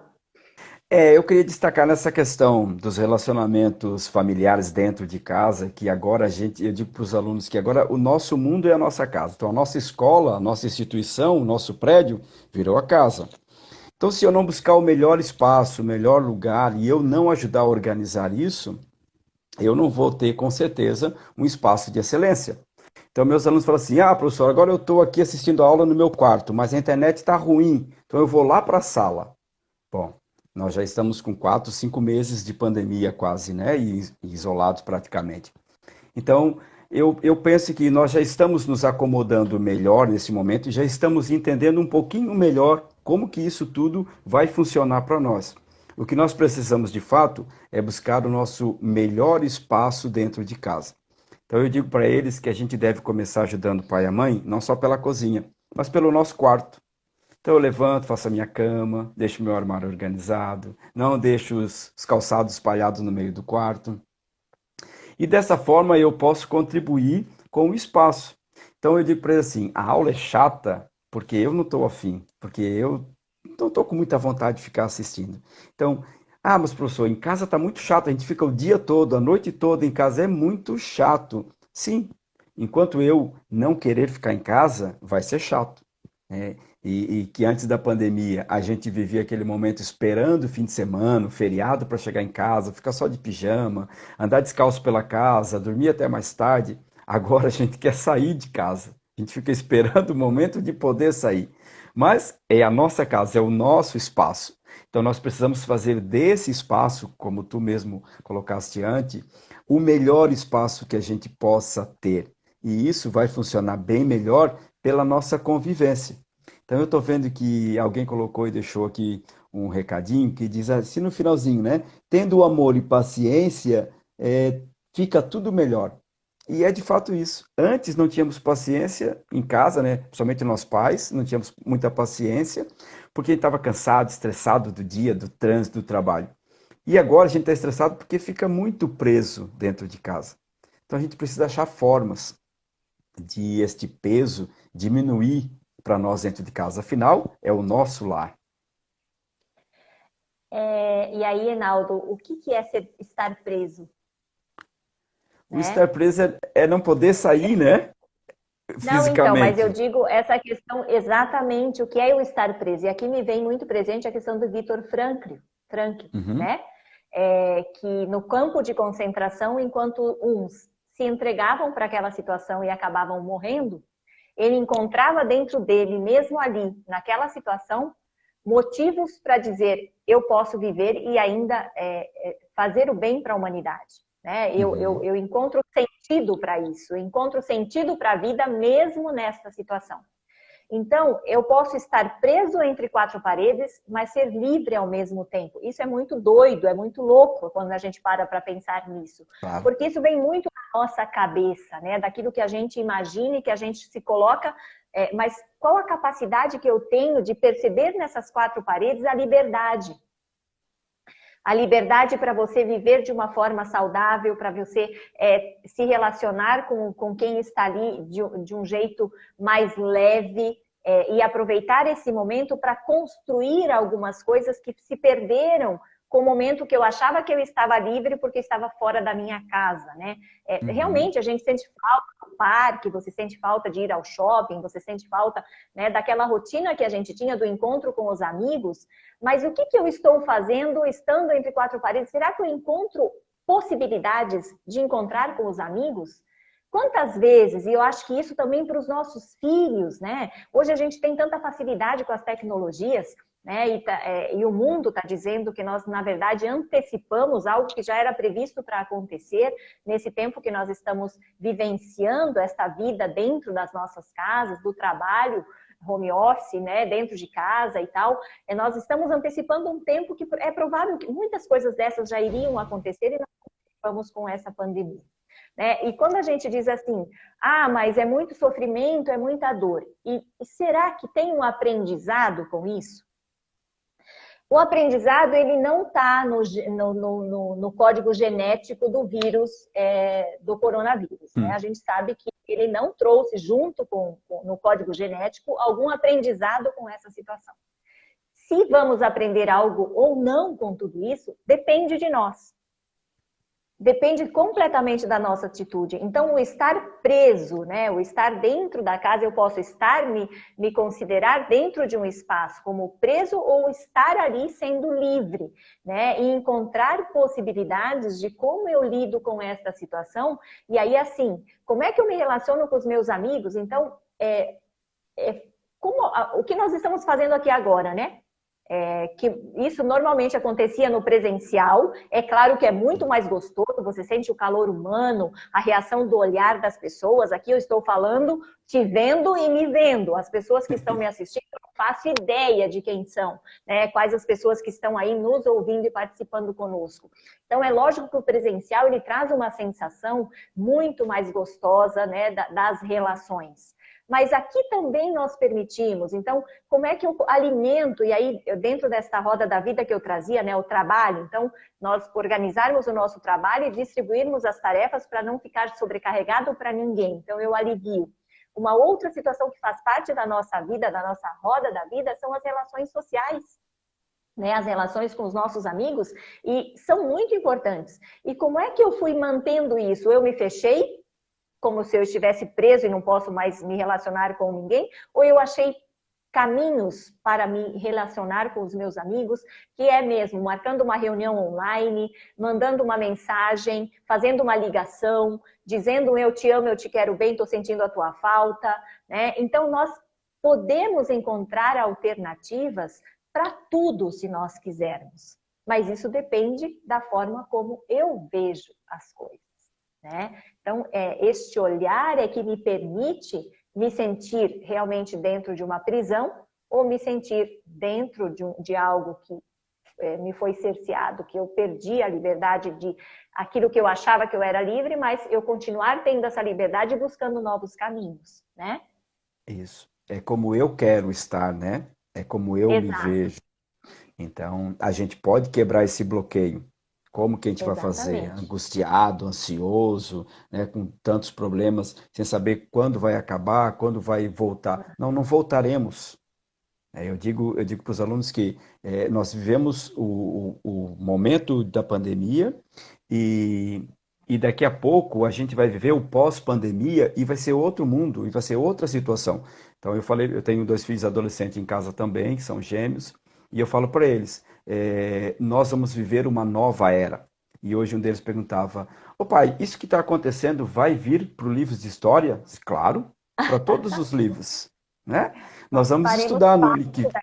Eu queria destacar nessa questão dos relacionamentos familiares dentro de casa, que agora eu digo para os alunos que agora o nosso mundo é a nossa casa. Então a nossa escola, a nossa instituição, o nosso prédio virou a casa. Então se eu não buscar o melhor espaço, o melhor lugar e eu não ajudar a organizar isso, eu não vou ter com certeza um espaço de excelência. Então meus alunos falam assim, professor, agora eu estou aqui assistindo a aula no meu quarto, mas a internet está ruim, então eu vou lá para a sala. Bom, nós já estamos com 4, 5 meses de pandemia quase, né? E isolados praticamente. Então, eu penso que nós já estamos nos acomodando melhor nesse momento e já estamos entendendo um pouquinho melhor como que isso tudo vai funcionar para nós. O que nós precisamos, de fato, é buscar o nosso melhor espaço dentro de casa. Então, eu digo para eles que a gente deve começar ajudando o pai e a mãe, não só pela cozinha, mas pelo nosso quarto. Então eu levanto, faço a minha cama, deixo meu armário organizado, não deixo os calçados espalhados no meio do quarto. E dessa forma eu posso contribuir com o espaço. Então eu digo para ele assim, a aula é chata porque eu não estou afim, porque eu não estou com muita vontade de ficar assistindo. Então, mas professor, em casa está muito chato, a gente fica o dia todo, a noite toda em casa, é muito chato. Sim, enquanto eu não querer ficar em casa, vai ser chato. E que antes da pandemia a gente vivia aquele momento esperando o fim de semana, o feriado para chegar em casa, ficar só de pijama, andar descalço pela casa, dormir até mais tarde. Agora a gente quer sair de casa, a gente fica esperando o momento de poder sair. Mas é a nossa casa, é o nosso espaço. Então nós precisamos fazer desse espaço, como tu mesmo colocaste antes, o melhor espaço que a gente possa ter. E isso vai funcionar bem melhor pela nossa convivência. Então eu estou vendo que alguém colocou e deixou aqui um recadinho que diz assim no finalzinho, né? Tendo amor e paciência, fica tudo melhor. E é de fato isso. Antes não tínhamos paciência em casa, né? Principalmente nós pais, não tínhamos muita paciência, porque a gente estava cansado, estressado do dia, do trânsito, do trabalho. E agora a gente está estressado porque fica muito preso dentro de casa. Então a gente precisa achar formas de este peso diminuir para nós dentro de casa. Afinal, é o nosso lar. E aí, Enaldo, o que é estar preso? O estar preso é não poder sair, né? Não, então, mas eu Fisicamente. digo essa questão exatamente o que é o estar preso. E aqui me vem muito presente a questão do Viktor Frankl, Uhum, né? Que no campo de concentração, enquanto uns se entregavam para aquela situação e acabavam morrendo, ele encontrava dentro dele, mesmo ali, naquela situação, motivos para dizer: eu posso viver e ainda fazer o bem para a humanidade. Né? uhum. Eu encontro sentido para isso, eu encontro sentido para a vida mesmo nessa situação. Então, eu posso estar preso entre quatro paredes, mas ser livre ao mesmo tempo. Isso é muito doido, é muito louco quando a gente para pensar nisso. Claro. Porque isso vem muito da nossa cabeça, né? Daquilo que a gente imagina e que a gente se coloca. Mas qual a capacidade que eu tenho de perceber nessas quatro paredes a liberdade? A liberdade para você viver de uma forma saudável, para você se relacionar com quem está ali de um jeito mais leve e aproveitar esse momento para construir algumas coisas que se perderam com o momento que eu achava que eu estava livre porque estava fora da minha casa, né? Uhum. Realmente a gente sente falta do parque, você sente falta de ir ao shopping, você sente falta, né, daquela rotina que a gente tinha do encontro com os amigos, mas o que eu estou fazendo estando entre quatro paredes? Será que eu encontro possibilidades de encontrar com os amigos? Quantas vezes, e eu acho que isso também para os nossos filhos, né? Hoje a gente tem tanta facilidade com as tecnologias, né? E o mundo está dizendo que nós, na verdade, antecipamos algo que já era previsto para acontecer nesse tempo que nós estamos vivenciando esta vida dentro das nossas casas, do trabalho, home office, né, dentro de casa e tal, nós estamos antecipando um tempo que é provável que muitas coisas dessas já iriam acontecer e nós vamos com essa pandemia. Né? E quando a gente diz assim, mas é muito sofrimento, é muita dor, e será que tem um aprendizado com isso? O aprendizado, ele não está no código genético do vírus, do coronavírus. Né? A gente sabe que ele não trouxe junto no código genético algum aprendizado com essa situação. Se vamos aprender algo ou não com tudo isso, depende de nós. Depende completamente da nossa atitude. Então, o estar preso, né, o estar dentro da casa, eu posso me considerar dentro de um espaço como preso ou estar ali sendo livre, né, e encontrar possibilidades de como eu lido com esta situação. E aí, assim, como é que eu me relaciono com os meus amigos? Então, o que nós estamos fazendo aqui agora, né? Que isso normalmente acontecia no presencial, é claro que é muito mais gostoso, você sente o calor humano, a reação do olhar das pessoas. Aqui eu estou falando, te vendo e me vendo. As pessoas que estão me assistindo, eu não faço ideia de quem são, né? Quais as pessoas que estão aí nos ouvindo e participando conosco. Então é lógico que o presencial ele traz uma sensação muito mais gostosa, né, das relações. Mas aqui também nós permitimos. Então, como é que eu alimento? E aí, dentro desta roda da vida que eu trazia, né, o trabalho. Então, nós organizarmos o nosso trabalho e distribuirmos as tarefas para não ficar sobrecarregado para ninguém. Então, eu alivio. Uma outra situação que faz parte da nossa vida, da nossa roda da vida, são as relações sociais. Né, as relações com os nossos amigos, e são muito importantes. E como é que eu fui mantendo isso? Eu me fechei, como se eu estivesse preso e não posso mais me relacionar com ninguém, ou eu achei caminhos para me relacionar com os meus amigos, que é mesmo marcando uma reunião online, mandando uma mensagem, fazendo uma ligação, dizendo eu te amo, eu te quero bem, estou sentindo a tua falta, né? Então nós podemos encontrar alternativas para tudo se nós quisermos, mas isso depende da forma como eu vejo as coisas. Né? Então, este olhar é que me permite me sentir realmente dentro de uma prisão ou me sentir dentro de algo que me foi cerceado, que eu perdi a liberdade de aquilo que eu achava que eu era livre, mas eu continuar tendo essa liberdade e buscando novos caminhos, né? Isso. É como eu quero estar, né? É como eu me Exato, vejo. Então, a gente pode quebrar esse bloqueio. Como que a gente vai fazer? exatamente. Angustiado, ansioso, né? Com tantos problemas, sem saber quando vai acabar, quando vai voltar. Não, não voltaremos. Eu digo para os alunos que nós vivemos o momento da pandemia e, e daqui a pouco a gente vai viver o pós-pandemia e vai ser outro mundo, e vai ser outra situação. Então eu falei, eu tenho 2 filhos adolescentes em casa também, que são gêmeos, e eu falo para eles, nós vamos viver uma nova era. E hoje um deles perguntava, ô pai, isso que está acontecendo vai vir para o livro de história? Claro, para todos os livros, né? Nós vamos Faremos estudar no ano parte que da...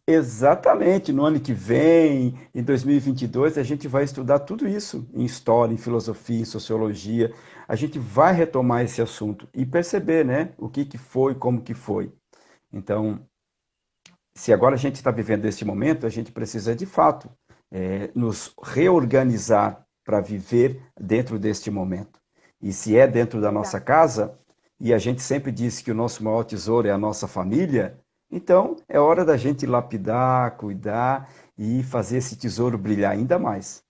exatamente no ano que vem, em 2022, a gente vai estudar tudo isso em história, em filosofia, em sociologia. A gente vai retomar esse assunto e perceber, né, o que foi, como que foi. Então, se agora a gente está vivendo este momento, a gente precisa de fato nos reorganizar para viver dentro deste momento. E se é dentro da nossa Exato. casa, e a gente sempre diz que o nosso maior tesouro é a nossa família, então é hora da gente lapidar, cuidar e fazer esse tesouro brilhar ainda mais.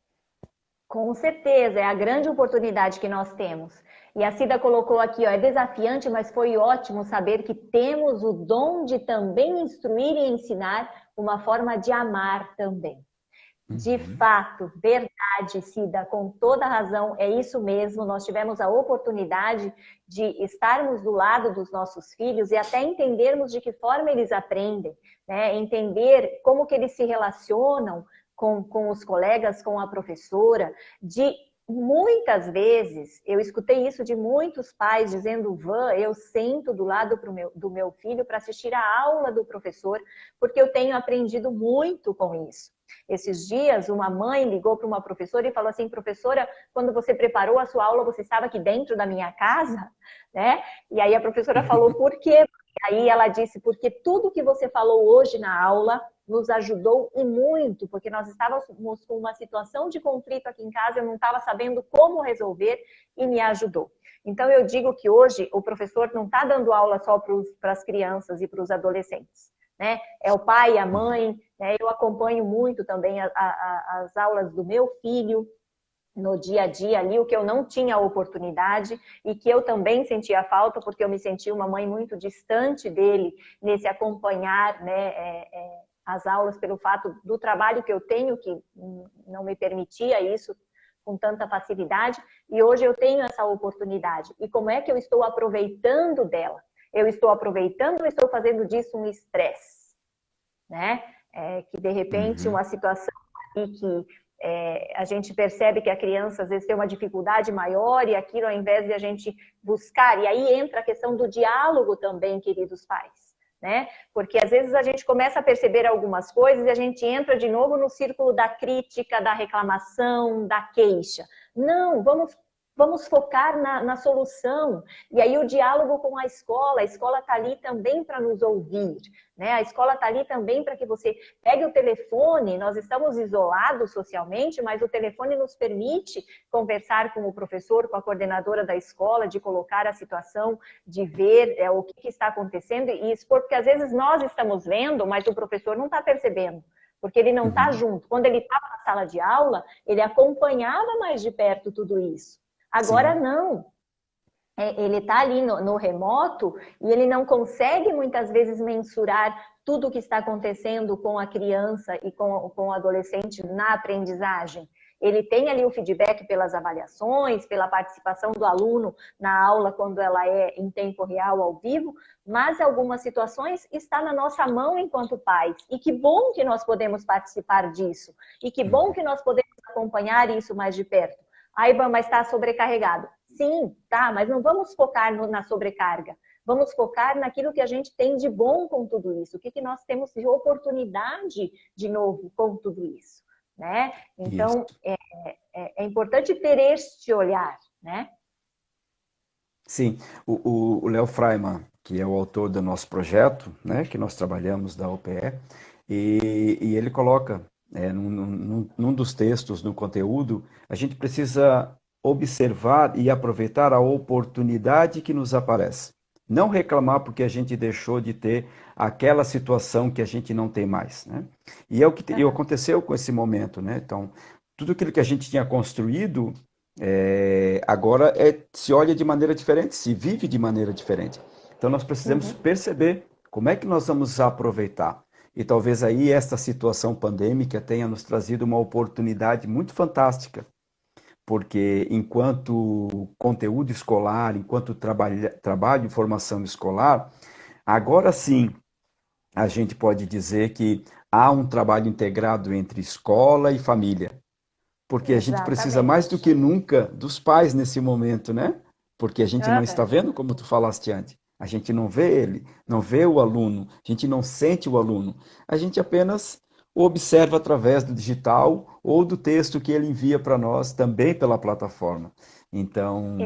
Com certeza, é a grande oportunidade que nós temos. E a Cida colocou aqui, ó, é desafiante, mas foi ótimo saber que temos o dom de também instruir e ensinar uma forma de amar também. De Uhum. fato, verdade, Cida, com toda razão, é isso mesmo. Nós tivemos a oportunidade de estarmos do lado dos nossos filhos e até entendermos de que forma eles aprendem, né? Entender como que eles se relacionam com os colegas, com a professora, de muitas vezes, eu escutei isso de muitos pais dizendo, Van, eu sento do lado do meu filho para assistir a aula do professor, porque eu tenho aprendido muito com isso. Esses dias, uma mãe ligou para uma professora e falou assim, professora, quando você preparou a sua aula, você estava aqui dentro da minha casa, né? E aí a professora falou, por quê? E aí ela disse, porque tudo que você falou hoje na aula nos ajudou e muito, porque nós estávamos com uma situação de conflito aqui em casa, eu não estava sabendo como resolver e me ajudou. Então eu digo que hoje o professor não está dando aula só para as crianças e para os adolescentes, né? É o pai e a mãe, né? Eu acompanho muito também as aulas do meu filho no dia a dia ali, o que eu não tinha oportunidade e que eu também sentia falta, porque eu me sentia uma mãe muito distante dele nesse acompanhar, né, as aulas pelo fato do trabalho que eu tenho, que não me permitia isso com tanta facilidade, e hoje eu tenho essa oportunidade. E como é que eu estou aproveitando dela? Eu estou aproveitando ou estou fazendo disso um estresse, né? Que de repente Uhum. uma situação que a gente percebe que a criança às vezes tem uma dificuldade maior e aquilo ao invés de a gente buscar, e aí entra a questão do diálogo também, queridos pais, né? Porque às vezes a gente começa a perceber algumas coisas e a gente entra de novo no círculo da crítica, da reclamação, da queixa. Não, vamos focar na solução. E aí o diálogo com a escola está ali também para nos ouvir, né? A escola está ali também para que você pegue o telefone, nós estamos isolados socialmente, mas o telefone nos permite conversar com o professor, com a coordenadora da escola, de colocar a situação, de ver o que está acontecendo e expor, porque às vezes nós estamos vendo, mas o professor não está percebendo, porque ele não está Uhum. junto. Quando ele estava na sala de aula, ele acompanhava mais de perto tudo isso. Agora Sim. não. Ele está ali no remoto e ele não consegue muitas vezes mensurar tudo o que está acontecendo com a criança e com o adolescente na aprendizagem. Ele tem ali o feedback pelas avaliações, pela participação do aluno na aula quando ela é em tempo real, ao vivo, mas em algumas situações está na nossa mão enquanto pais. E que bom que nós podemos participar disso. E que bom Uhum. que nós podemos acompanhar isso mais de perto. Aí, mas está sobrecarregado. Sim, tá, mas não vamos focar na sobrecarga. Vamos focar naquilo que a gente tem de bom com tudo isso. O que nós temos de oportunidade de novo com tudo isso, né? Isso. Então, é importante ter este olhar, né? Sim, o Léo Freiman, que é o autor do nosso projeto, né, que nós trabalhamos da OPE, e ele coloca num dos textos, no conteúdo, a gente precisa observar e aproveitar a oportunidade que nos aparece. Não reclamar porque a gente deixou de ter aquela situação que a gente não tem mais, né? E é o que aconteceu com esse momento, né? Então, tudo aquilo que a gente tinha construído, agora se olha de maneira diferente, se vive de maneira diferente. Então, nós precisamos perceber como é que nós vamos aproveitar. E talvez aí esta situação pandêmica tenha nos trazido uma oportunidade muito fantástica, porque enquanto conteúdo escolar, enquanto trabalho e formação escolar, agora sim a gente pode dizer que há um trabalho integrado entre escola e família, porque a gente precisa mais do que nunca dos pais nesse momento, né? Porque a gente não está vendo, como tu falaste antes. A gente não vê ele, não vê o aluno, a gente não sente o aluno. A gente apenas o observa através do digital ou do texto que ele envia para nós também pela plataforma. Então,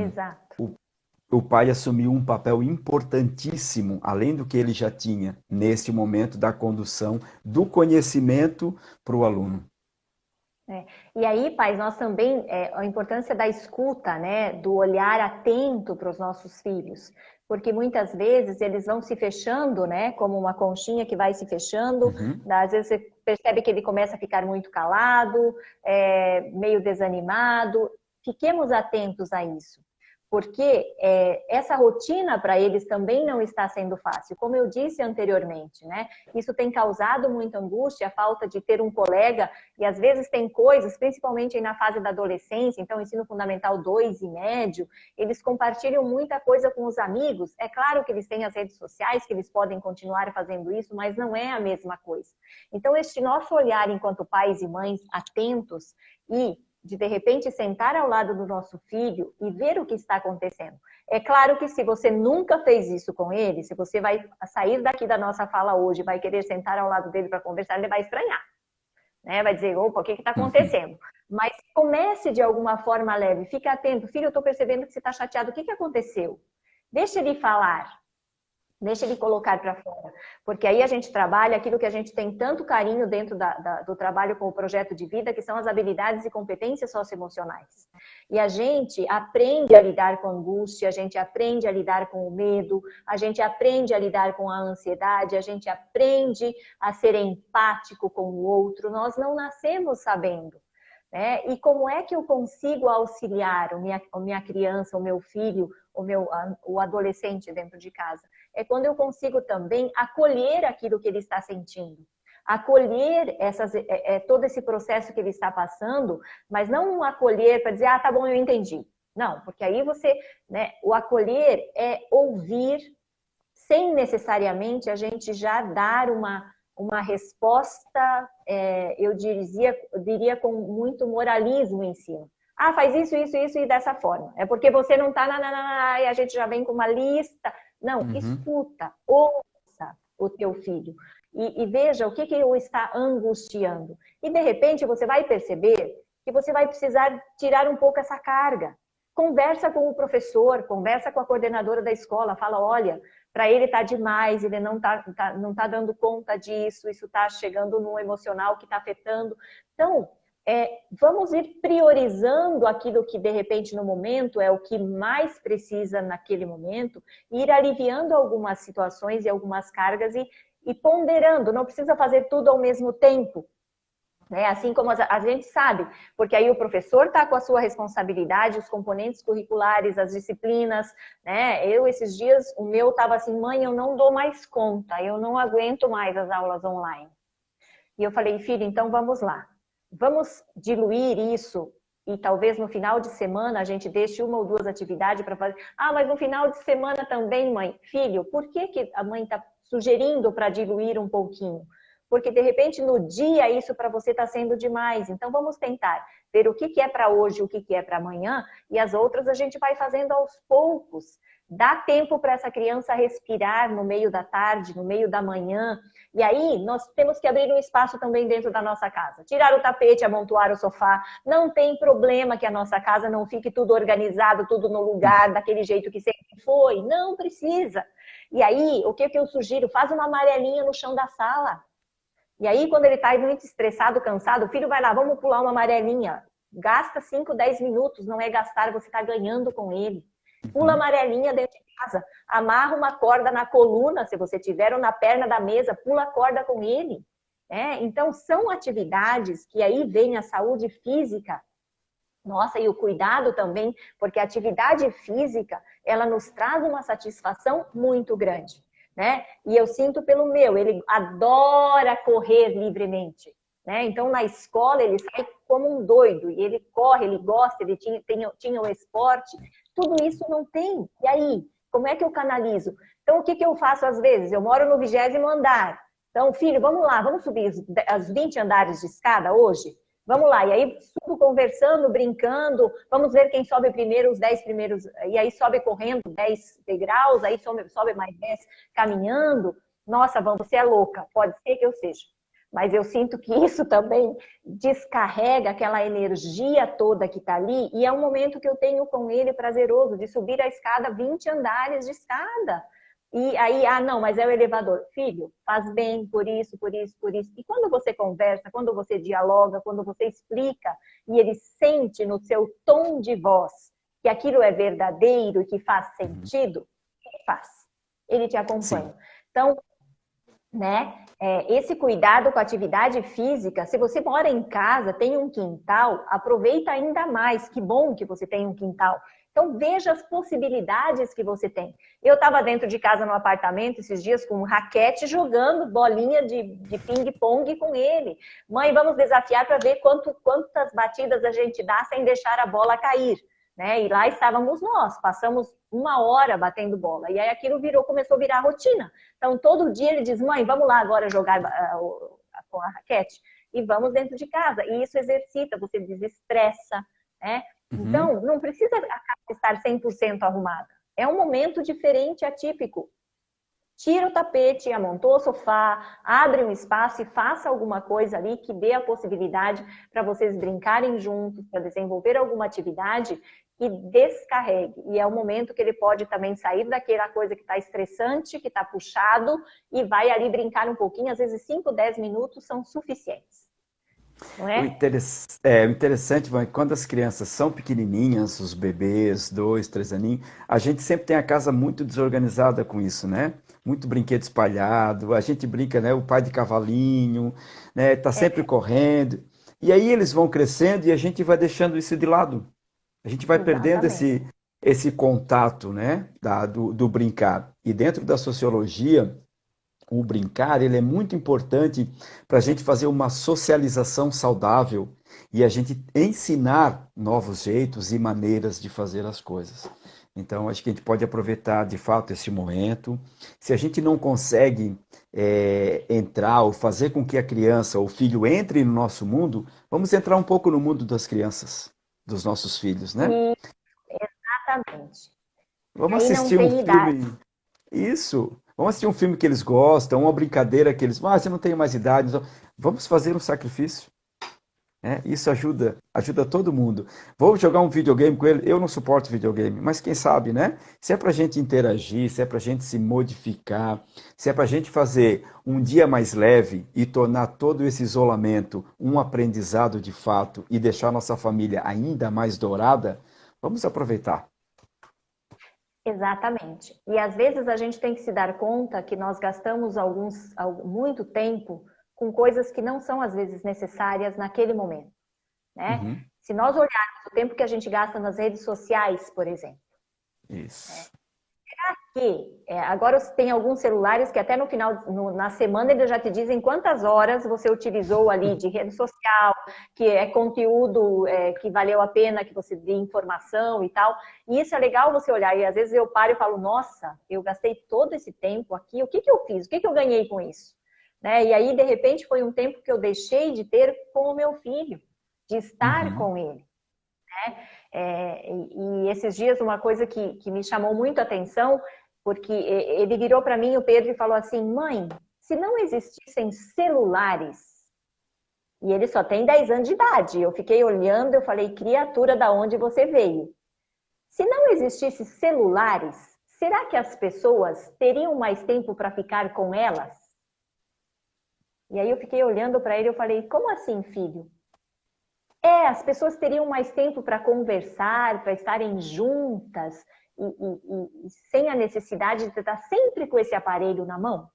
o pai assumiu um papel importantíssimo, além do que ele já tinha, nesse momento da condução do conhecimento para o aluno. E aí, pais, nós também, a importância da escuta, né, do olhar atento para os nossos filhos, porque muitas vezes eles vão se fechando, né, como uma conchinha que vai se fechando, às vezes você percebe que ele começa a ficar muito calado, meio desanimado. Fiquemos atentos a isso, porque essa rotina para eles também não está sendo fácil. Como eu disse anteriormente, né? Isso tem causado muita angústia, a falta de ter um colega, e às vezes tem coisas, principalmente aí na fase da adolescência, então ensino fundamental 2 e médio, eles compartilham muita coisa com os amigos. É claro que eles têm as redes sociais, que eles podem continuar fazendo isso, mas não é a mesma coisa. Então, este nosso olhar enquanto pais e mães atentos e de repente sentar ao lado do nosso filho e ver o que está acontecendo. É claro que se você nunca fez isso com ele, se você vai sair daqui da nossa fala hoje, vai querer sentar ao lado dele para conversar, ele vai estranhar, né? Vai dizer, opa, o que está acontecendo? Mas comece de alguma forma leve, fica atento. Filho, eu estou percebendo que você está chateado, o que aconteceu? Deixa ele falar. Deixa ele colocar para fora, porque aí a gente trabalha aquilo que a gente tem tanto carinho dentro do trabalho com o projeto de vida, que são as habilidades e competências socioemocionais. E a gente aprende a lidar com a angústia, a gente aprende a lidar com o medo, a gente aprende a lidar com a ansiedade, a gente aprende a ser empático com o outro. Nós não nascemos sabendo. E como é que eu consigo auxiliar a minha criança, o meu filho, o adolescente dentro de casa? É quando eu consigo também acolher aquilo que ele está sentindo, acolher todo esse processo que ele está passando, mas não acolher para dizer, tá bom, eu entendi. Não, porque aí o acolher é ouvir sem necessariamente a gente já dar uma resposta, eu diria com muito moralismo em cima. Faz isso e dessa forma. É porque você não está e a gente já vem com uma lista. Não, escuta, ouça o teu filho e veja o que o está angustiando. E de repente você vai perceber que você vai precisar tirar um pouco essa carga. Conversa com o professor, conversa com a coordenadora da escola, fala, olha, para ele tá demais, ele não tá dando conta disso, isso está chegando no emocional que está afetando. Então, vamos ir priorizando aquilo que de repente no momento é o que mais precisa naquele momento, e ir aliviando algumas situações e algumas cargas e ponderando, não precisa fazer tudo ao mesmo tempo. Assim como a gente sabe, porque aí o professor está com a sua responsabilidade, os componentes curriculares, as disciplinas, né? Esses dias, o meu estava assim, mãe, eu não dou mais conta, eu não aguento mais as aulas online. E eu falei, filho, então vamos lá, vamos diluir isso e talvez no final de semana a gente deixe 1 ou 2 atividades para fazer. Mas no final de semana também, mãe. Filho, por que a mãe está sugerindo para diluir um pouquinho? Porque, de repente, no dia, isso para você está sendo demais. Então, vamos tentar ver o que é para hoje, o que é para amanhã, e as outras a gente vai fazendo aos poucos. Dá tempo para essa criança respirar no meio da tarde, no meio da manhã. E aí, nós temos que abrir um espaço também dentro da nossa casa. Tirar o tapete, amontoar o sofá. Não tem problema que a nossa casa não fique tudo organizado, tudo no lugar, daquele jeito que sempre foi. Não precisa. E aí, o que eu sugiro? Faz uma amarelinha no chão da sala. E aí, quando ele está muito estressado, cansado, o filho vai lá, vamos pular uma amarelinha. Gasta 5, 10 minutos, não é gastar, você está ganhando com ele. Pula amarelinha dentro de casa, amarra uma corda na coluna, se você tiver, ou na perna da mesa, pula a corda com ele. Então, são atividades que aí vem a saúde física. Nossa, e o cuidado também, porque a atividade física, ela nos traz uma satisfação muito grande, né? E eu sinto pelo meu, ele adora correr livremente, né? Então, na escola, ele sai como um doido, e ele corre, ele gosta, ele tinha o esporte, tudo isso não tem. E aí, como é que eu canalizo? Então, o que eu faço às vezes? Eu moro no 20º andar. Então, filho, vamos lá, vamos subir os 20 andares de escada hoje? Vamos lá, e aí subo conversando, brincando, vamos ver quem sobe primeiro, os 10 primeiros, e aí sobe correndo 10 degraus, aí sobe mais 10 caminhando. Nossa, Van, você é louca, pode ser que eu seja. Mas eu sinto que isso também descarrega aquela energia toda que está ali, e é um momento que eu tenho com ele prazeroso, de subir a escada, 20 andares de escada. E aí, não, mas é o elevador. Filho, faz bem por isso, por isso, por isso. E quando você conversa, quando você dialoga, quando você explica, e ele sente no seu tom de voz que aquilo é verdadeiro e que faz sentido, ele faz. Ele te acompanha. Sim. Então, né, esse cuidado com a atividade física, se você mora em casa, tem um quintal, aproveita ainda mais. Que bom que você tem um quintal. Então, veja as possibilidades que você tem. Eu estava dentro de casa no apartamento esses dias com um raquete jogando bolinha de ping-pong com ele. Mãe, vamos desafiar para ver quantas batidas a gente dá sem deixar a bola cair. Né? E lá estávamos nós, passamos 1 hora batendo bola. E aí aquilo começou a virar rotina. Então, todo dia ele diz, mãe, vamos lá agora jogar com a raquete. E vamos dentro de casa. E isso exercita, você desestressa, né? Então, não precisa a casa estar 100% arrumada. É um momento diferente, atípico. Tira o tapete, amontou o sofá, abre um espaço e faça alguma coisa ali que dê a possibilidade para vocês brincarem juntos, para desenvolver alguma atividade e descarregue. E é o momento que ele pode também sair daquela coisa que está estressante, que está puxado, e vai ali brincar um pouquinho. Às vezes 5, 10 minutos são suficientes. Não é? O interessante, Van, quando as crianças são pequenininhas, os bebês, 2, 3 aninhos, a gente sempre tem a casa muito desorganizada com isso, né? Muito brinquedo espalhado, a gente brinca, né? O pai de cavalinho, né? Tá sempre correndo. E aí eles vão crescendo e a gente vai deixando isso de lado. A gente vai perdendo esse contato, né? Do brincar. E dentro da sociologia, o brincar, ele é muito importante para a gente fazer uma socialização saudável e a gente ensinar novos jeitos e maneiras de fazer as coisas. Então, acho que a gente pode aproveitar, de fato, esse momento. Se a gente não consegue entrar ou fazer com que a criança ou o filho entre no nosso mundo, vamos entrar um pouco no mundo das crianças, dos nossos filhos, né? Exatamente. Vamos assistir um filme... Isso... Vamos assistir um filme que eles gostam, uma brincadeira que eles... você não tem mais idade, então vamos fazer um sacrifício. Isso ajuda todo mundo. Vou jogar um videogame com ele, eu não suporto videogame, mas quem sabe, né? Se é pra gente interagir, se é pra gente se modificar, se é pra gente fazer um dia mais leve e tornar todo esse isolamento um aprendizado de fato e deixar nossa família ainda mais dourada, vamos aproveitar. Exatamente. E às vezes a gente tem que se dar conta que nós gastamos muito tempo com coisas que não são às vezes necessárias naquele momento, né? Se nós olharmos o tempo que a gente gasta nas redes sociais, por exemplo. Isso. Agora tem alguns celulares que até no final, na semana, eles já te dizem quantas horas você utilizou ali de rede social, que é conteúdo que valeu a pena, que você dê informação e tal. E isso é legal você olhar. E às vezes eu paro e falo, nossa, eu gastei todo esse tempo aqui, o que eu fiz? O que eu ganhei com isso? Né? E aí, de repente, foi um tempo que eu deixei de ter com o meu filho, de estar com ele. Né? E esses dias, uma coisa que me chamou muito a atenção, porque ele virou para mim, o Pedro, e falou assim, mãe, se não existissem celulares, e ele só tem 10 anos de idade, eu fiquei olhando, eu falei, criatura, da onde você veio? Se não existissem celulares, será que as pessoas teriam mais tempo para ficar com elas? E aí eu fiquei olhando para ele e eu falei, como assim, filho? As pessoas teriam mais tempo para conversar, para estarem juntas e sem a necessidade de estar sempre com esse aparelho na mão?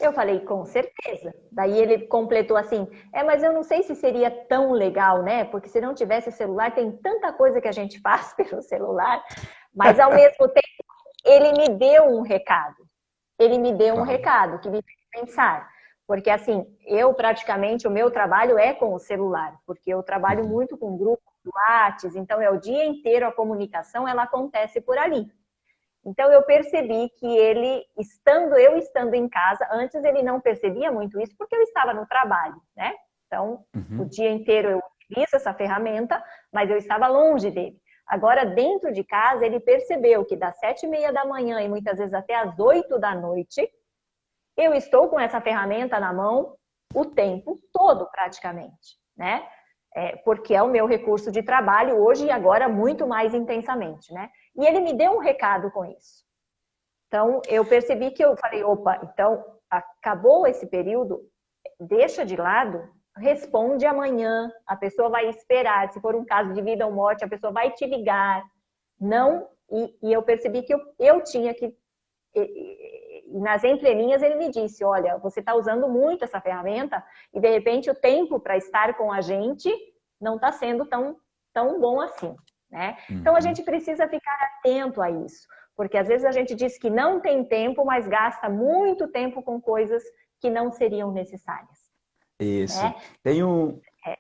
Eu falei, com certeza. Daí ele completou assim, mas eu não sei se seria tão legal, né? Porque se não tivesse celular, tem tanta coisa que a gente faz pelo celular. Mas ao mesmo tempo, ele me deu um recado. Ele me deu um Claro. recado que me fez pensar. Porque assim, eu praticamente, o meu trabalho é com o celular. Porque eu trabalho muito com grupos do WhatsApp, então é o dia inteiro a comunicação, ela acontece por ali. Então eu percebi que eu estando em casa, antes ele não percebia muito isso porque eu estava no trabalho, né? Então, o dia inteiro eu utilizo essa ferramenta, mas eu estava longe dele. Agora, dentro de casa, ele percebeu que das 7h30 da manhã e muitas vezes até às 8 da noite, eu estou com essa ferramenta na mão o tempo todo, praticamente, né? Porque é o meu recurso de trabalho hoje e agora muito mais intensamente, né? E ele me deu um recado com isso. Então, eu percebi que eu falei, opa, então, acabou esse período, deixa de lado, responde amanhã, a pessoa vai esperar, se for um caso de vida ou morte, a pessoa vai te ligar. Não, e eu percebi que eu tinha que, nas entrelinhas ele me disse, olha, você está usando muito essa ferramenta e de repente o tempo para estar com a gente não está sendo tão bom assim, né? Então a gente precisa ficar atento a isso, porque às vezes a gente diz que não tem tempo, mas gasta muito tempo com coisas que não seriam necessárias. Isso. Né?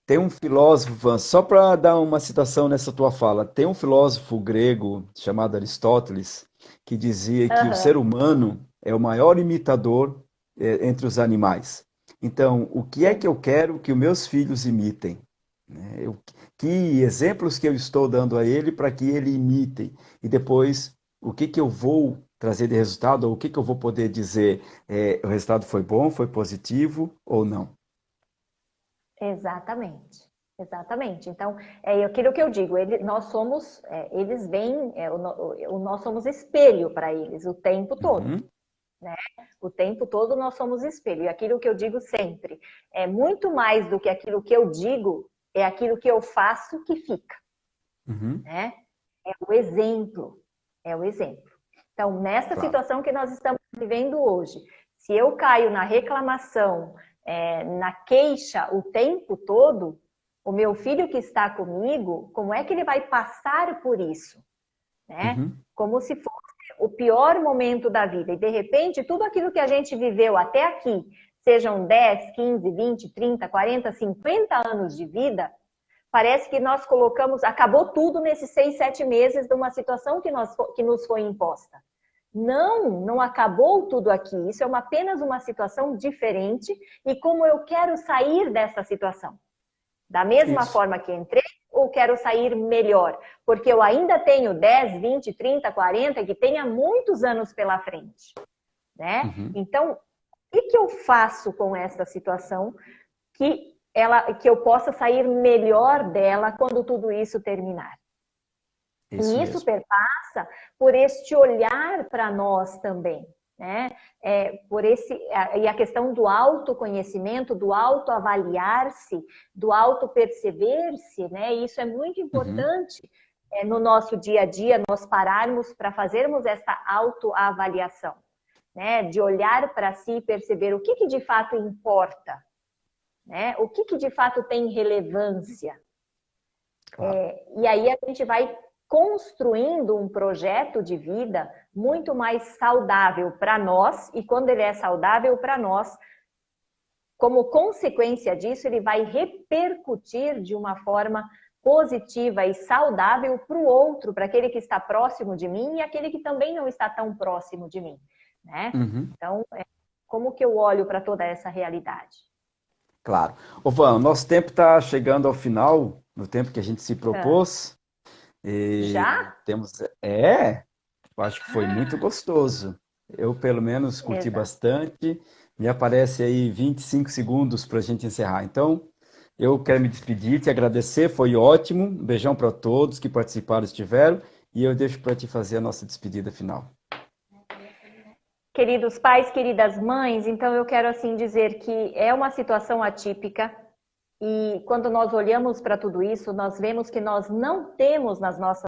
Tem um filósofo, Van, só para dar uma citação nessa tua fala, tem um filósofo grego chamado Aristóteles que dizia que o ser humano é o maior imitador entre os animais. Então, o que é que eu quero que os meus filhos imitem? Que exemplos que eu estou dando a ele para que ele imitem? E depois, o que eu vou trazer de resultado, ou o que eu vou poder dizer, o resultado foi bom, foi positivo ou não? Exatamente. Exatamente. Então, é aquilo que eu digo, nós somos, eles vêm, nós somos espelho para eles o tempo todo. Né? O tempo todo nós somos espelho. E aquilo que eu digo sempre, é muito mais do que aquilo que eu digo, é aquilo que eu faço que fica. Né? É o exemplo. É o exemplo. Então, nessa situação que nós estamos vivendo hoje, se eu caio na reclamação, na queixa o tempo todo, o meu filho que está comigo, como é que ele vai passar por isso? Né? Como se fosse o pior momento da vida. E, de repente, tudo aquilo que a gente viveu até aqui, sejam 10, 15, 20, 30, 40, 50 anos de vida, parece que nós colocamos, acabou tudo nesses 6, 7 meses de uma situação que nos foi imposta. Não acabou tudo aqui. Isso é apenas uma situação diferente e como eu quero sair dessa situação. Da mesma forma que entrei, ou quero sair melhor? Porque eu ainda tenho 10, 20, 30, 40, que tenha muitos anos pela frente. Né? Então, o que eu faço com essa situação que eu possa sair melhor dela quando tudo isso terminar? E isso perpassa por este olhar para nós também, né? E a questão do autoconhecimento, do autoavaliar-se, do autoperceber-se, né? Isso é muito importante no nosso dia a dia, nós pararmos para fazermos essa autoavaliação, né? De olhar para si e perceber o que de fato importa, né? O que de fato tem relevância. E aí a gente vai construindo um projeto de vida muito mais saudável para nós, e quando ele é saudável para nós, como consequência disso, ele vai repercutir de uma forma positiva e saudável para o outro, para aquele que está próximo de mim e aquele que também não está tão próximo de mim. Né? Então, como que eu olho para toda essa realidade? Claro. Ô, Van, nosso tempo está chegando ao final, no tempo que a gente se propôs. Já? Eu acho que foi muito gostoso. Eu, pelo menos, curti bastante. Me aparece aí 25 segundos para a gente encerrar. Então, eu quero me despedir, te agradecer, foi ótimo. Um beijão para todos que participaram, estiveram. E eu deixo para te fazer a nossa despedida final. Queridos pais, queridas mães, então eu quero assim dizer que é uma situação atípica e quando nós olhamos para tudo isso, nós vemos que nós não temos nas nossas